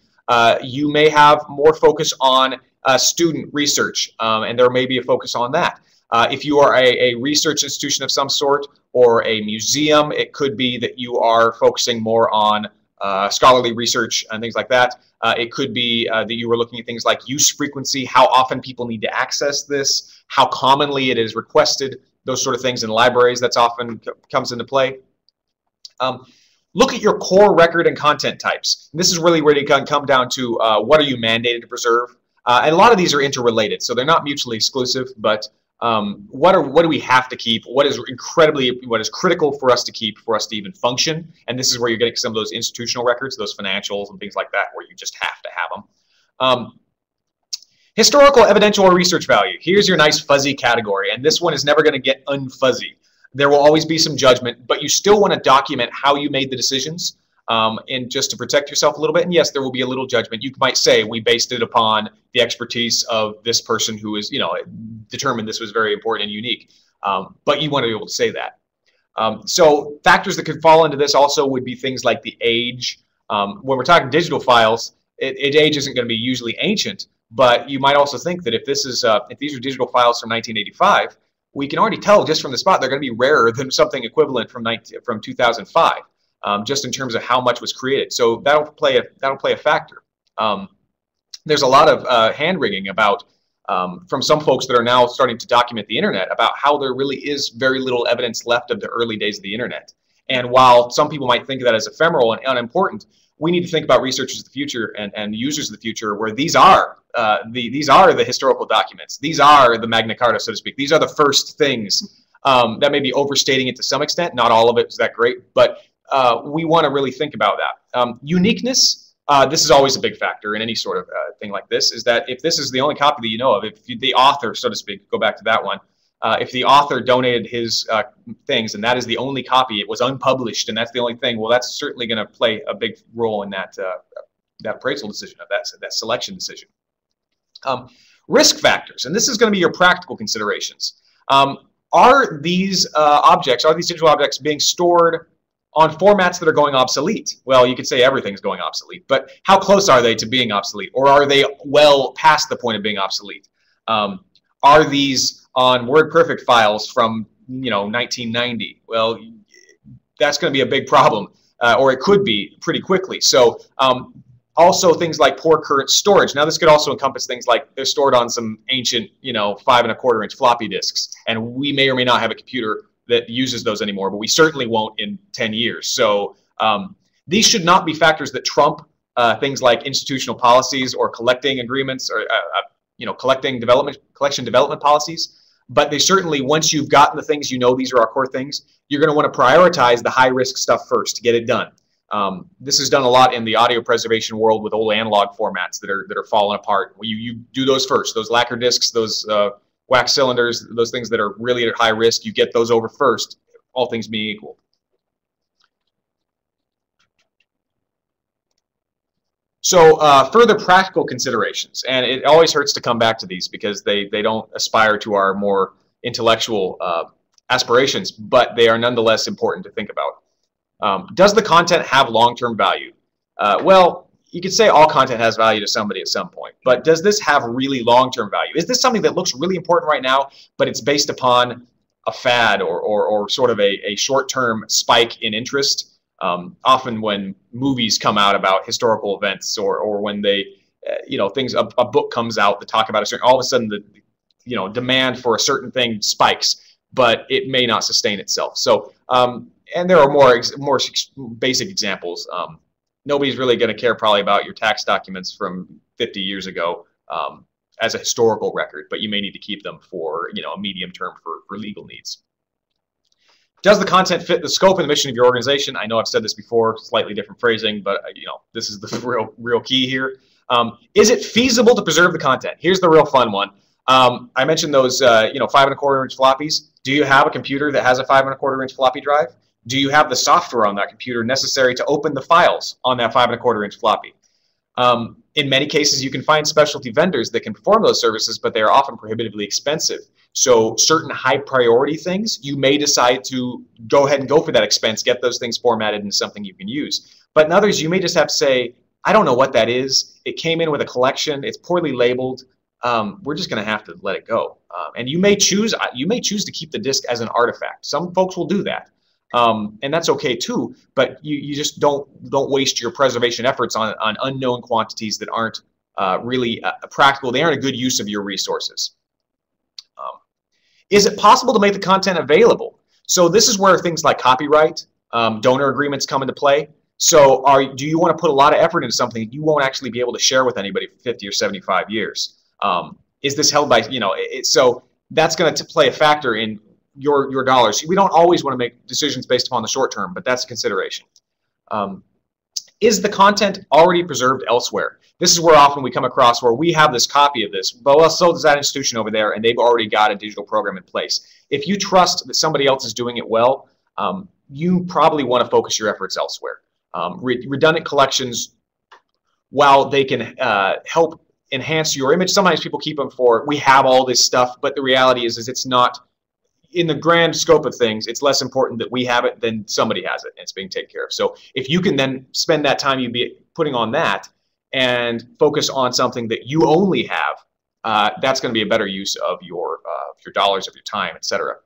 you may have more focus on student research, and there may be a focus on that. If you are a research institution of some sort or a museum, it could be that you are focusing more on scholarly research and things like that. It could be that you were looking at things like use frequency, how often people need to access this, how commonly it is requested, those sort of things in libraries. That's often comes into play. Look at your core record and content types. And this is really where you can come down to what are you mandated to preserve. And a lot of these are interrelated, so they're not mutually exclusive, but what do we have to keep? What is critical for us to keep for us to even function? And this is where you're getting some of those institutional records, those financials and things like that, where you just have to have them. Historical, evidential, or research value. Here's your nice fuzzy category, and this one is never going to get unfuzzy. There will always be some judgment, but you still want to document how you made the decisions, and just to protect yourself a little bit. And yes, there will be a little judgment. You might say we based it upon the expertise of this person who is, determined this was very important and unique. But you want to be able to say that. So factors that could fall into this also would be things like the age. When we're talking digital files, age isn't going to be usually ancient, but you might also think that if this is if these are digital files from 1985, we can already tell just from the spot they're going to be rarer than something equivalent from 2005. Just in terms of how much was created, so that'll play a factor. There's a lot of hand-wringing about from some folks that are now starting to document the internet about how there really is very little evidence left of the early days of the internet. And while some people might think of that as ephemeral and unimportant, we need to think about researchers of the future and users of the future, where these are the historical documents. These are the Magna Carta, so to speak. These are the first things. That may be overstating it to some extent. Not all of it is that great, but we want to really think about that. Uniqueness, this is always a big factor in any sort of thing like this, is that if this is the only copy that you know of, if the author, so to speak, go back to that one, if the author donated his things and that is the only copy, it was unpublished and that's the only thing, well, that's certainly going to play a big role in that, that appraisal decision, of that selection decision. Risk factors, and this is going to be your practical considerations. Are these digital objects being stored on formats that are going obsolete? Well, you could say everything's going obsolete, but how close are they to being obsolete? Or are they well past the point of being obsolete? Are these on WordPerfect files from 1990? Well, that's going to be a big problem, or it could be pretty quickly. So also things like poor current storage. Now this could also encompass things like they're stored on some ancient 5¼ floppy disks, and we may or may not have a computer that uses those anymore, but we certainly won't in 10 years. So these should not be factors that trump things like institutional policies or collecting agreements or collection development policies. But they certainly, once you've gotten the things, these are our core things, you're going to want to prioritize the high-risk stuff first to get it done. This is done a lot in the audio preservation world with old analog formats that are falling apart. You do those first. Those lacquer discs, those wax cylinders, those things that are really at high risk, you get those over first, all things being equal. So further practical considerations, and it always hurts to come back to these because they don't aspire to our more intellectual aspirations, but they are nonetheless important to think about. Does the content have long-term value? Well, you could say all content has value to somebody at some point, but does this have really long-term value? Is this something that looks really important right now, but it's based upon a fad or sort of a short-term spike in interest? Often when movies come out about historical events or when they, a book comes out that talk about a certain, all of a sudden the, demand for a certain thing spikes, but it may not sustain itself. So, and there are more basic examples. Nobody's really going to care probably about your tax documents from 50 years ago as a historical record, but you may need to keep them for, you know, a medium term for legal needs. Does the content fit the scope and the mission of your organization? I know I've said this before, slightly different phrasing, but you know, this is the real key here. Is it feasible to preserve the content? Here's the real fun one. I mentioned those, you know, 5 1/4 inch floppies. Do you have a computer that has a 5 1/4 inch floppy drive? Do you have the software on that computer necessary to open the files on that 5 1/4 inch floppy? In many cases, you can find specialty vendors that can perform those services, but they are often prohibitively expensive. So certain high priority things, you may decide to go ahead and go for that expense, get those things formatted into something you can use. But in others, you may just have to say, I don't know what that is. It came in with a collection. It's poorly labeled. We're just going to have to let it go. And you may choose to keep the disk as an artifact. Some folks will do that. And that's okay too, but you just don't waste your preservation efforts on unknown quantities that aren't really practical. They aren't a good use of your resources. Is it possible to make the content available? So this is where things like copyright, donor agreements come into play. So do you want to put a lot of effort into something you won't actually be able to share with anybody for 50 or 75 years? Is this held by, you know, so that's going to play a factor in your dollars. We don't always want to make decisions based upon the short term, but that's a consideration. Is the content already preserved elsewhere? This is where often we come across where we have this copy of this, but well, so does that institution over there, and they've already got a digital program in place. If you trust that somebody else is doing it well, you probably want to focus your efforts elsewhere. Redundant collections, while they can help enhance your image, sometimes people keep them for, we have all this stuff, but the reality is it's not, in the grand scope of things, it's less important that we have it than somebody has it and it's being taken care of. So if you can then spend that time you'd be putting on that and focus on something that you only have, that's going to be a better use of your dollars, of your time, etc.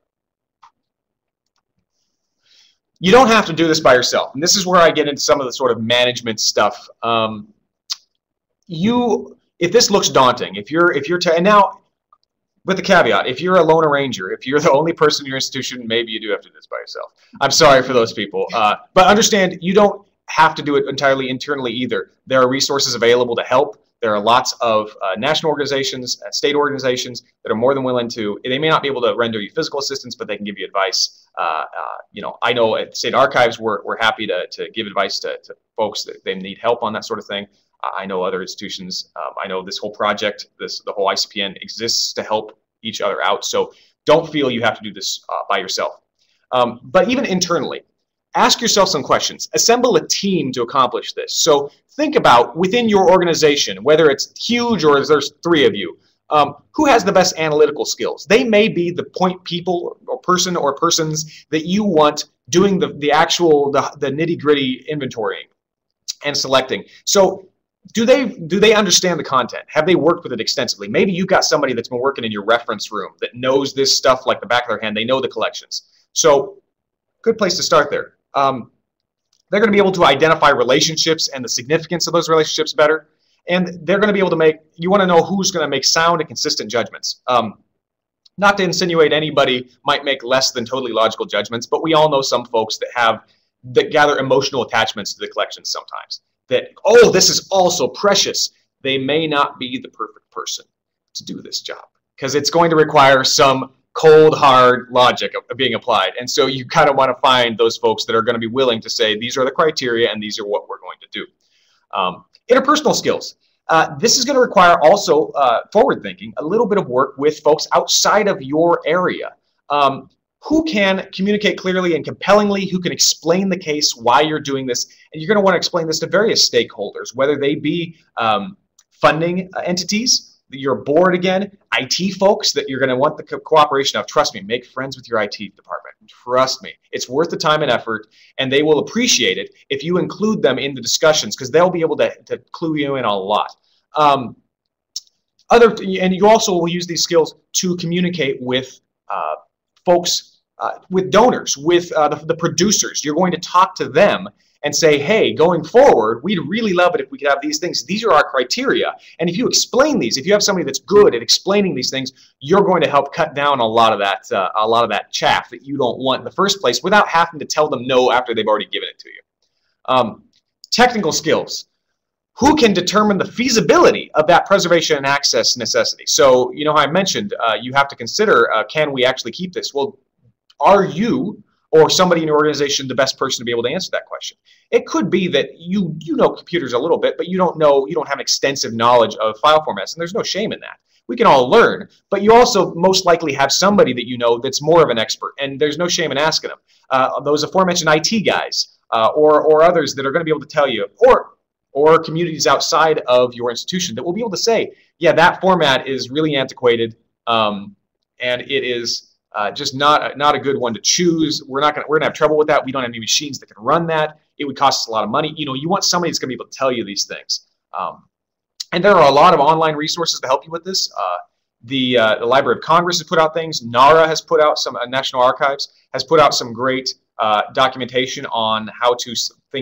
You don't have to do this by yourself, and this is where I get into some of the sort of management stuff. If this looks daunting, and now, with the caveat, if you're a lone arranger, if you're the only person in your institution, maybe you do have to do this by yourself. I'm sorry for those people. But understand, you don't have to do it entirely internally either. There are resources available to help. There are lots of national organizations, state organizations that are more than willing to, they may not be able to render you physical assistance, but they can give you advice. You know, I know at State Archives, we're happy to give advice to folks that they need help on that sort of thing. I know other institutions, I know this whole project, the whole ICPN exists to help each other out. So don't feel you have to do this by yourself. But even internally, ask yourself some questions. Assemble a team to accomplish this. So think about within your organization, whether it's huge or there's 3 of you, who has the best analytical skills? They may be the point people or person or persons that you want doing the actual nitty-gritty inventorying and selecting. So do they understand the content? Have they worked with it extensively? Maybe you've got somebody that's been working in your reference room that knows this stuff like the back of their hand. They know the collections. So good place to start there. They're going to be able to identify relationships and the significance of those relationships better. And they're going to be able to you want to know who's going to make sound and consistent judgments. Not to insinuate anybody might make less than totally logical judgments, but we all know some folks that gather emotional attachments to the collections sometimes. That, oh, this is all so precious. They may not be the perfect person to do this job because it's going to require some cold, hard logic of being applied. And so you kind of want to find those folks that are going to be willing to say, these are the criteria and these are what we're going to do. Interpersonal skills. This is going to require also forward thinking, a little bit of work with folks outside of your area. Who can communicate clearly and compellingly, who can explain the case, why you're doing this. And you're going to want to explain this to various stakeholders, whether they be funding entities, your board again, IT folks that you're going to want the cooperation of. Trust me, make friends with your IT department. Trust me, it's worth the time and effort, and they will appreciate it if you include them in the discussions because they'll be able to clue you in on a lot. And you also will use these skills to communicate with folks, with donors, with the producers. You're going to talk to them and say, hey, going forward, we'd really love it if we could have these things. These are our criteria. And if you explain these, if you have somebody that's good at explaining these things, you're going to help cut down a lot of that chaff that you don't want in the first place without having to tell them no after they've already given it to you. Technical skills. who can determine the feasibility of that preservation and access necessity? So, you know how I mentioned, you have to consider, can we actually keep this? Well, are you or somebody in your organization the best person to be able to answer that question? It could be that you know computers a little bit, but you don't have extensive knowledge of file formats, and there's no shame in that. We can all learn, but you also most likely have somebody that you know that's more of an expert, and there's no shame in asking them. Those aforementioned IT guys or others that are going to be able to tell you, or communities outside of your institution that will be able to say, yeah, that format is really antiquated, and it is just not a good one to choose. We're gonna have trouble with that. We don't have any machines that can run that. It would cost us a lot of money. You know, you want somebody that's gonna be able to tell you these things. And there are a lot of online resources to help you with this. The Library of Congress has put out things. NARA has put out some, National Archives has put out some great documentation on how to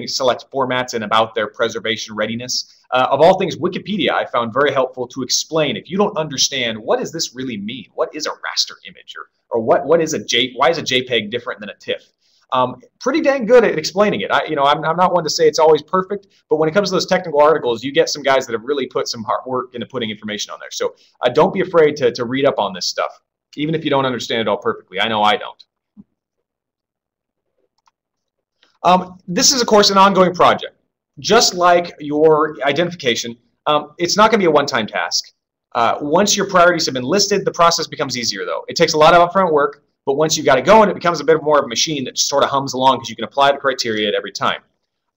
select formats and about their preservation readiness. Of all things, Wikipedia I found very helpful to explain, if you don't understand what does this really mean, what is a raster image, or what is why is a JPEG different than a TIFF? Pretty dang good at explaining it. I'm not one to say it's always perfect, but when it comes to those technical articles, you get some guys that have really put some hard work into putting information on there. So don't be afraid to read up on this stuff, even if you don't understand it all perfectly. I know I don't. This is, of course, an ongoing project. Just like your identification, it's not going to be a one-time task. Once your priorities have been listed, the process becomes easier, though. It takes a lot of upfront work, but once you got it going, it becomes a bit more of a machine that sort of hums along because you can apply the criteria at every time.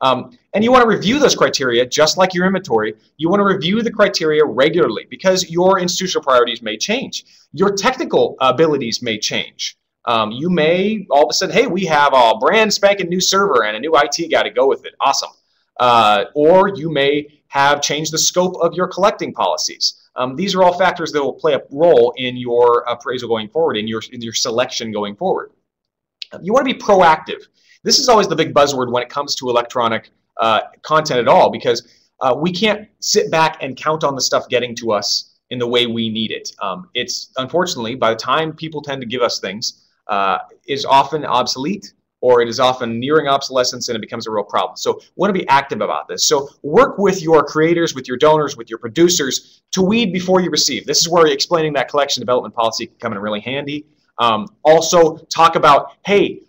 And you want to review those criteria just like your inventory. You want to review the criteria regularly because your institutional priorities may change. Your technical abilities may change. You may all of a sudden, hey, we have a brand spanking new server and a new IT guy to go with it. Awesome. Or you may have changed the scope of your collecting policies. These are all factors that will play a role in your appraisal going forward, in your selection going forward. You want to be proactive. This is always the big buzzword when it comes to electronic content at all, because we can't sit back and count on the stuff getting to us in the way we need it. It's unfortunately, by the time people tend to give us things, is often obsolete, or it is often nearing obsolescence, and it becomes a real problem. So we want to be active about this. So work with your creators, with your donors, with your producers to weed before you receive. This is where explaining that collection development policy can come in really handy. Also talk about, hey,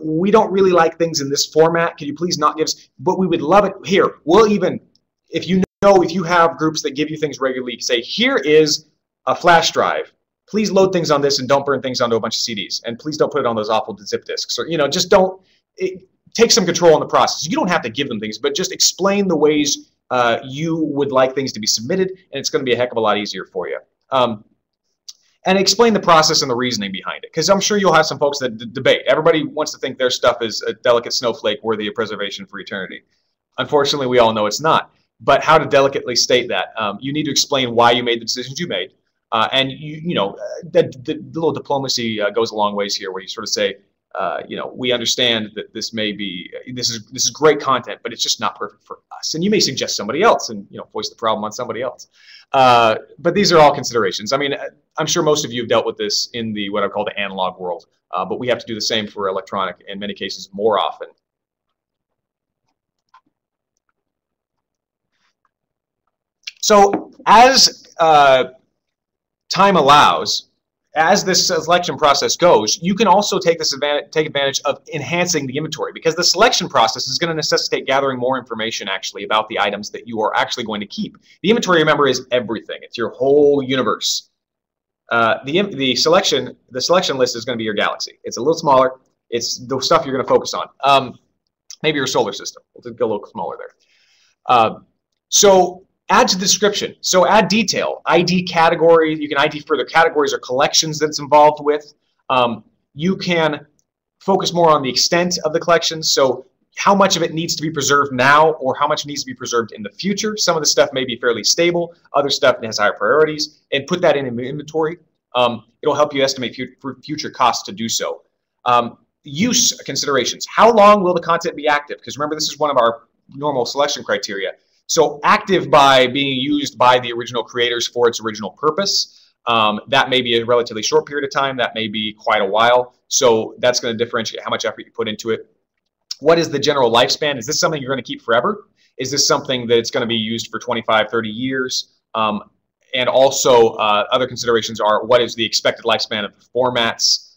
we don't really like things in this format. Can you please not give us, but we would love it here. We'll even, if you have groups that give you things regularly, say, here is a flash drive. Please load things on this and don't burn things onto a bunch of CDs. And please don't put it on those awful zip disks. Or, just don't, take some control in the process. You don't have to give them things, but just explain the ways you would like things to be submitted, and it's going to be a heck of a lot easier for you. And explain the process and the reasoning behind it, because I'm sure you'll have some folks that debate. Everybody wants to think their stuff is a delicate snowflake worthy of preservation for eternity. Unfortunately, we all know it's not. But how to delicately state that? You need to explain why you made the decisions you made. And the little diplomacy goes a long ways here, where you sort of say, we understand that this is great content, but it's just not perfect for us. And you may suggest somebody else, and voice the problem on somebody else. But these are all considerations. I mean, I'm sure most of you have dealt with this in the what I call the analog world, but we have to do the same for electronic, in many cases more often. So as time allows, as this selection process goes, you can also take advantage of enhancing the inventory, because the selection process is going to necessitate gathering more information actually about the items that you are actually going to keep. The inventory, remember, is everything. It's your whole universe. The selection list is going to be your galaxy. It's a little smaller. It's the stuff you're going to focus on. Maybe your solar system. We'll go a little smaller there. So add to the description. So add detail, ID categories. You can ID further categories or collections that's involved with. You can focus more on the extent of the collection. So how much of it needs to be preserved now, or how much needs to be preserved in the future. Some of the stuff may be fairly stable. Other stuff has higher priorities. And put that in inventory. It'll help you estimate future costs to do so. Use considerations. How long will the content be active? Because remember, this is one of our normal selection criteria. So active by being used by the original creators for its original purpose. That may be a relatively short period of time. That may be quite a while. So that's going to differentiate how much effort you put into it. What is the general lifespan? Is this something you're going to keep forever? Is this something that it's going to be used for 25, 30 years? And also other considerations are, what is the expected lifespan of the formats?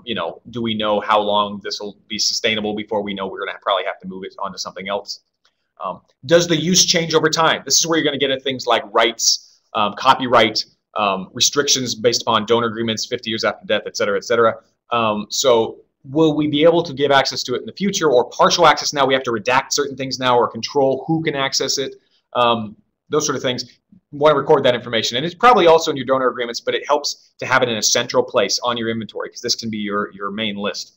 You know, do we know how long this will be sustainable before we know we're going to probably have to move it onto something else? Does the use change over time? This is where you're going to get at things like rights, copyright, restrictions based upon donor agreements 50 years after death, et cetera, et cetera. So will we be able to give access to it in the future, or partial access now? We have to redact certain things now or control who can access it. Those sort of things. You want to record that information. And it's probably also in your donor agreements, but it helps to have it in a central place on your inventory, because this can be your main list.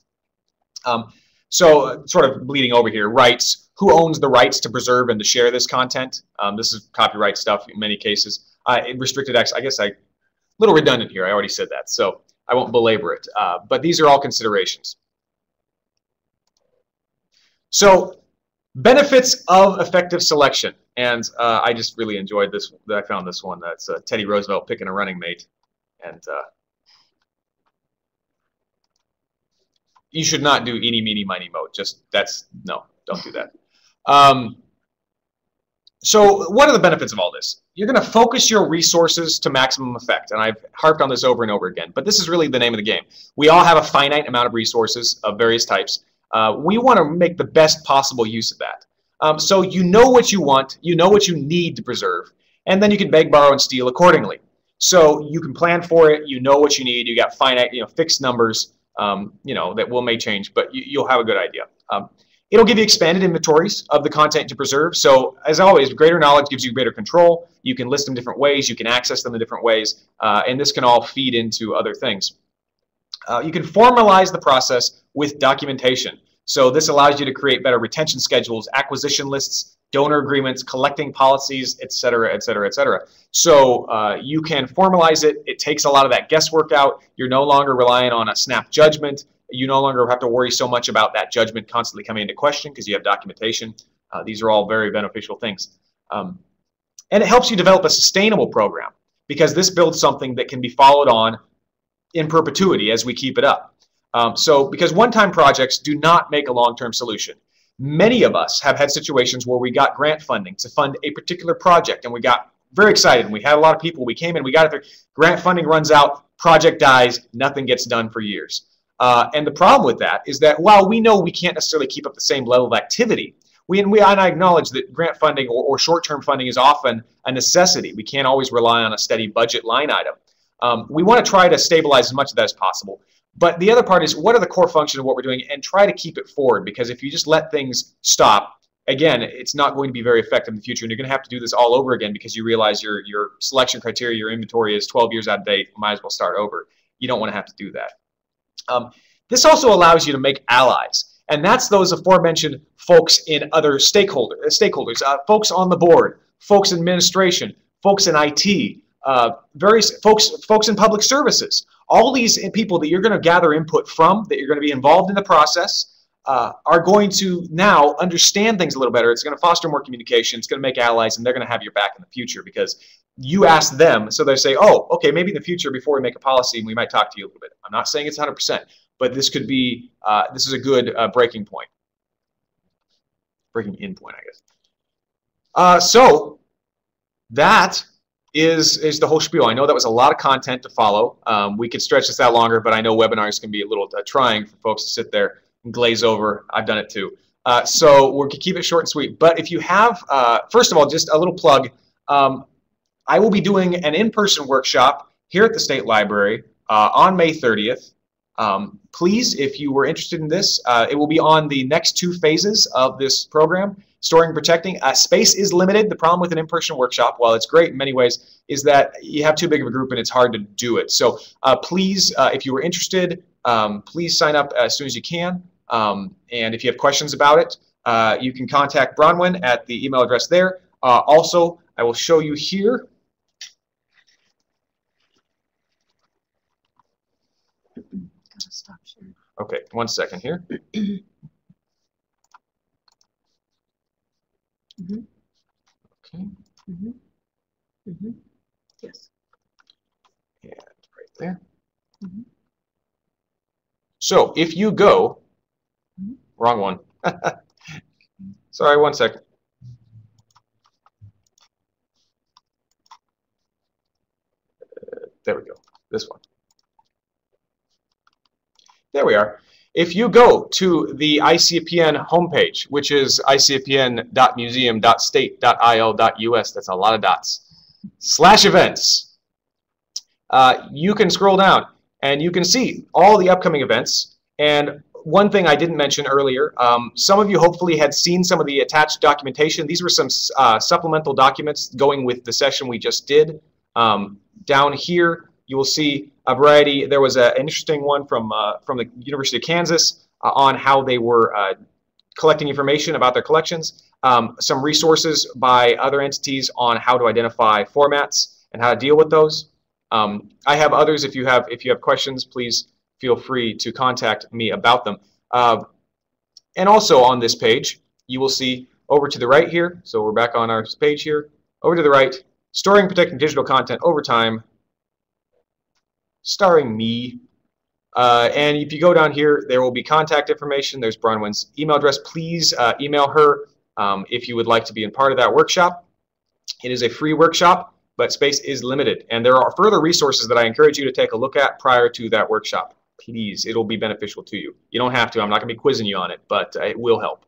So sort of bleeding over here, rights. Who owns the rights to preserve and to share this content? This is copyright stuff in many cases. Restricted access, I guess a little redundant here. I already said that, so I won't belabor it. But these are all considerations. So benefits of effective selection. And I just really enjoyed this. I found this one. That's Teddy Roosevelt picking a running mate. And you should not do eeny, meeny, miny, moe. Just, no, don't do that. So what are the benefits of all this? You're going to focus your resources to maximum effect. And I've harped on this over and over again. But this is really the name of the game. We all have a finite amount of resources of various types. We want to make the best possible use of that. So you know what you want, you know what you need to preserve, and then you can beg, borrow, and steal accordingly. So you can plan for it, you know what you need, you got finite, fixed numbers, that may change, but you'll have a good idea. It'll give you expanded inventories of the content to preserve. So as always, greater knowledge gives you greater control. You can list them different ways, you can access them in different ways, and this can all feed into other things. You can formalize the process with documentation. So this allows you to create better retention schedules, acquisition lists, donor agreements, collecting policies, et cetera, et cetera, et cetera. So you can formalize it. It takes a lot of that guesswork out. You're no longer relying on a snap judgment. You no longer have to worry so much about that judgment constantly coming into question because you have documentation. These are all very beneficial things. And it helps you develop a sustainable program, because this builds something that can be followed on in perpetuity as we keep it up. Because one-time projects do not make a long-term solution. Many of us have had situations where we got grant funding to fund a particular project, and we got very excited, and we had a lot of people. We came in, we got it there. Grant funding runs out, project dies, nothing gets done for years. And the problem with that is that while we know we can't necessarily keep up the same level of activity, and I acknowledge that grant funding or short-term funding is often a necessity. We can't always rely on a steady budget line item. We want to try to stabilize as much of that as possible. But the other part is, what are the core functions of what we're doing, and try to keep it forward, because if you just let things stop, again, it's not going to be very effective in the future, and you're going to have to do this all over again because you realize your selection criteria, your inventory is 12 years out of date. Might as well start over. You don't want to have to do that. This also allows you to make allies, and that's those aforementioned folks in other stakeholders, folks on the board, folks in administration, folks in IT, various folks in public services. All these people that you're going to gather input from, that you're going to be involved in the process, are going to now understand things a little better. It's going to foster more communication. It's going to make allies, and they're going to have your back in the future because you ask them. So they say, oh, okay, maybe in the future before we make a policy, we might talk to you a little bit. I'm not saying it's 100%, but this could be, this is a good breaking point. Breaking in point, I guess. So that is the whole spiel. I know that was a lot of content to follow. We could stretch this out longer, but I know webinars can be a little trying for folks to sit there and glaze over. I've done it too. So we'll keep it short and sweet. But if you have, first of all, just a little plug. I will be doing an in-person workshop here at the State Library on May 30th. Please, if you were interested in this, it will be on the next 2 phases of this program. Storing and protecting. Space is limited. The problem with an in-person workshop, while it's great in many ways, is that you have too big of a group and it's hard to do it. So please, if you were interested, please sign up as soon as you can. And if you have questions about it, you can contact Bronwyn at the email address there. Also, I will show you here. Okay, 1 second here. Mm-hmm. Okay. Mm-hmm. Mm-hmm. Yes. And right there. Mm-hmm. So if you go, Mm-hmm. wrong one. Sorry, 1 second. there we go, this one. There we are. If you go to the ICPN homepage, which is icpn.museum.state.il.us, that's a lot of dots, /events, you can scroll down and you can see all the upcoming events. And one thing I didn't mention earlier, some of you hopefully had seen some of the attached documentation. These were some supplemental documents going with the session we just did. Down here, you will see a variety. There was an interesting one from the University of Kansas on how they were collecting information about their collections. Some resources by other entities on how to identify formats and how to deal with those. I have others. If you have questions, please feel free to contact me about them. And also on this page, you will see over to the right here. So we're back on our page here. Over to the right, storing and protecting digital content over time, starring me. And if you go down here, there will be contact information. There's Bronwyn's email address. Please email her if you would like to be a part of that workshop. It is a free workshop, but space is limited. And there are further resources that I encourage you to take a look at prior to that workshop. Please, it'll be beneficial to you. You don't have to. I'm not going to be quizzing you on it, but it will help.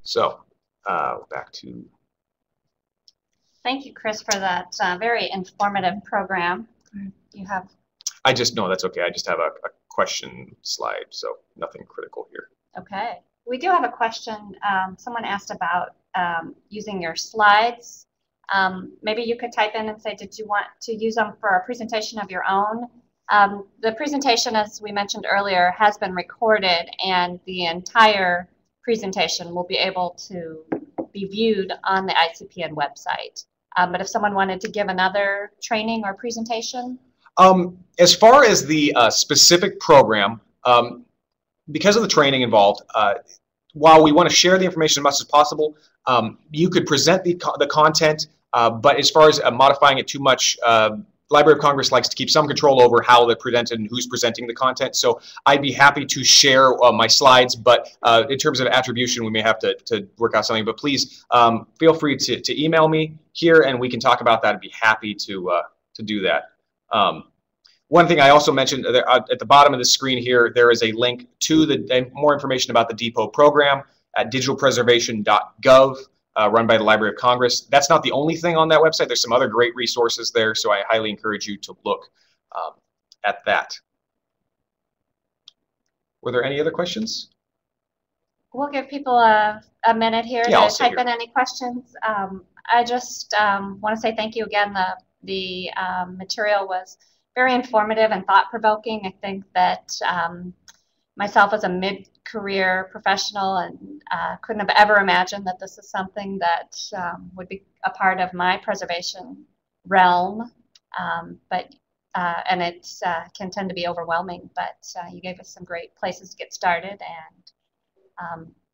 So back to... Thank you, Chris, for that very informative program. You have... I just, no, that's okay. I just have a question slide, so nothing critical here. Okay. We do have a question. Someone asked about using your slides. Maybe you could type in and say, did you want to use them for a presentation of your own? The presentation, as we mentioned earlier, has been recorded, and the entire presentation will be able to be viewed on the ICPN website. But if someone wanted to give another training or presentation? As far as the specific program, because of the training involved, while we want to share the information as much as possible, you could present the content, but as far as modifying it too much, Library of Congress likes to keep some control over how they're presented and who's presenting the content. So I'd be happy to share my slides, but in terms of attribution, we may have to work out something. But please feel free to email me here, and we can talk about that. I'd be happy to do that. One thing I also mentioned at the bottom of the screen here, there is a link to more information about the DPOE program at digitalpreservation.gov. Run by the Library of Congress. That's not the only thing on that website. There's some other great resources there, so I highly encourage you to look at that. Were there any other questions? We'll give people a minute here to type in any questions. I just want to say thank you again. The material was very informative and thought-provoking. I think that myself as a mid-career professional and couldn't have ever imagined that this is something that would be a part of my preservation realm. And it can tend to be overwhelming, but you gave us some great places to get started. And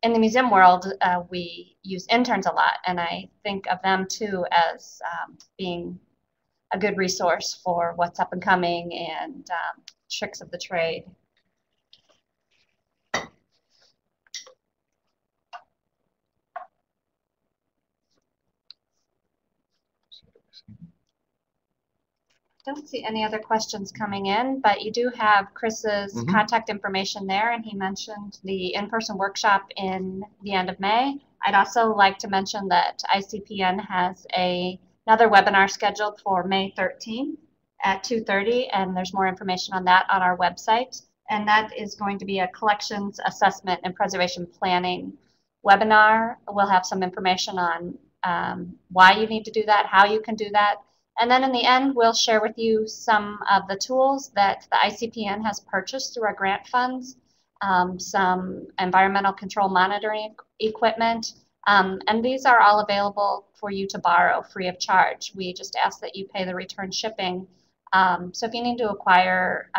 in the museum world, we use interns a lot, and I think of them too as being a good resource for what's up and coming and tricks of the trade. Don't see any other questions coming in, but you do have Chris's contact information there, and he mentioned the in-person workshop in the end of May. I'd also like to mention that ICPN has another webinar scheduled for May 13th at 2:30, and there's more information on that on our website. And that is going to be a collections assessment and preservation planning webinar. We'll have some information on why you need to do that, how you can do that. And then in the end, we'll share with you some of the tools that the ICPN has purchased through our grant funds, some environmental control monitoring equipment, and these are all available for you to borrow free of charge. We just ask that you pay the return shipping. So if you need to acquire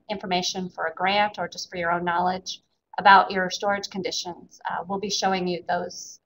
information for a grant or just for your own knowledge about your storage conditions, we'll be showing you those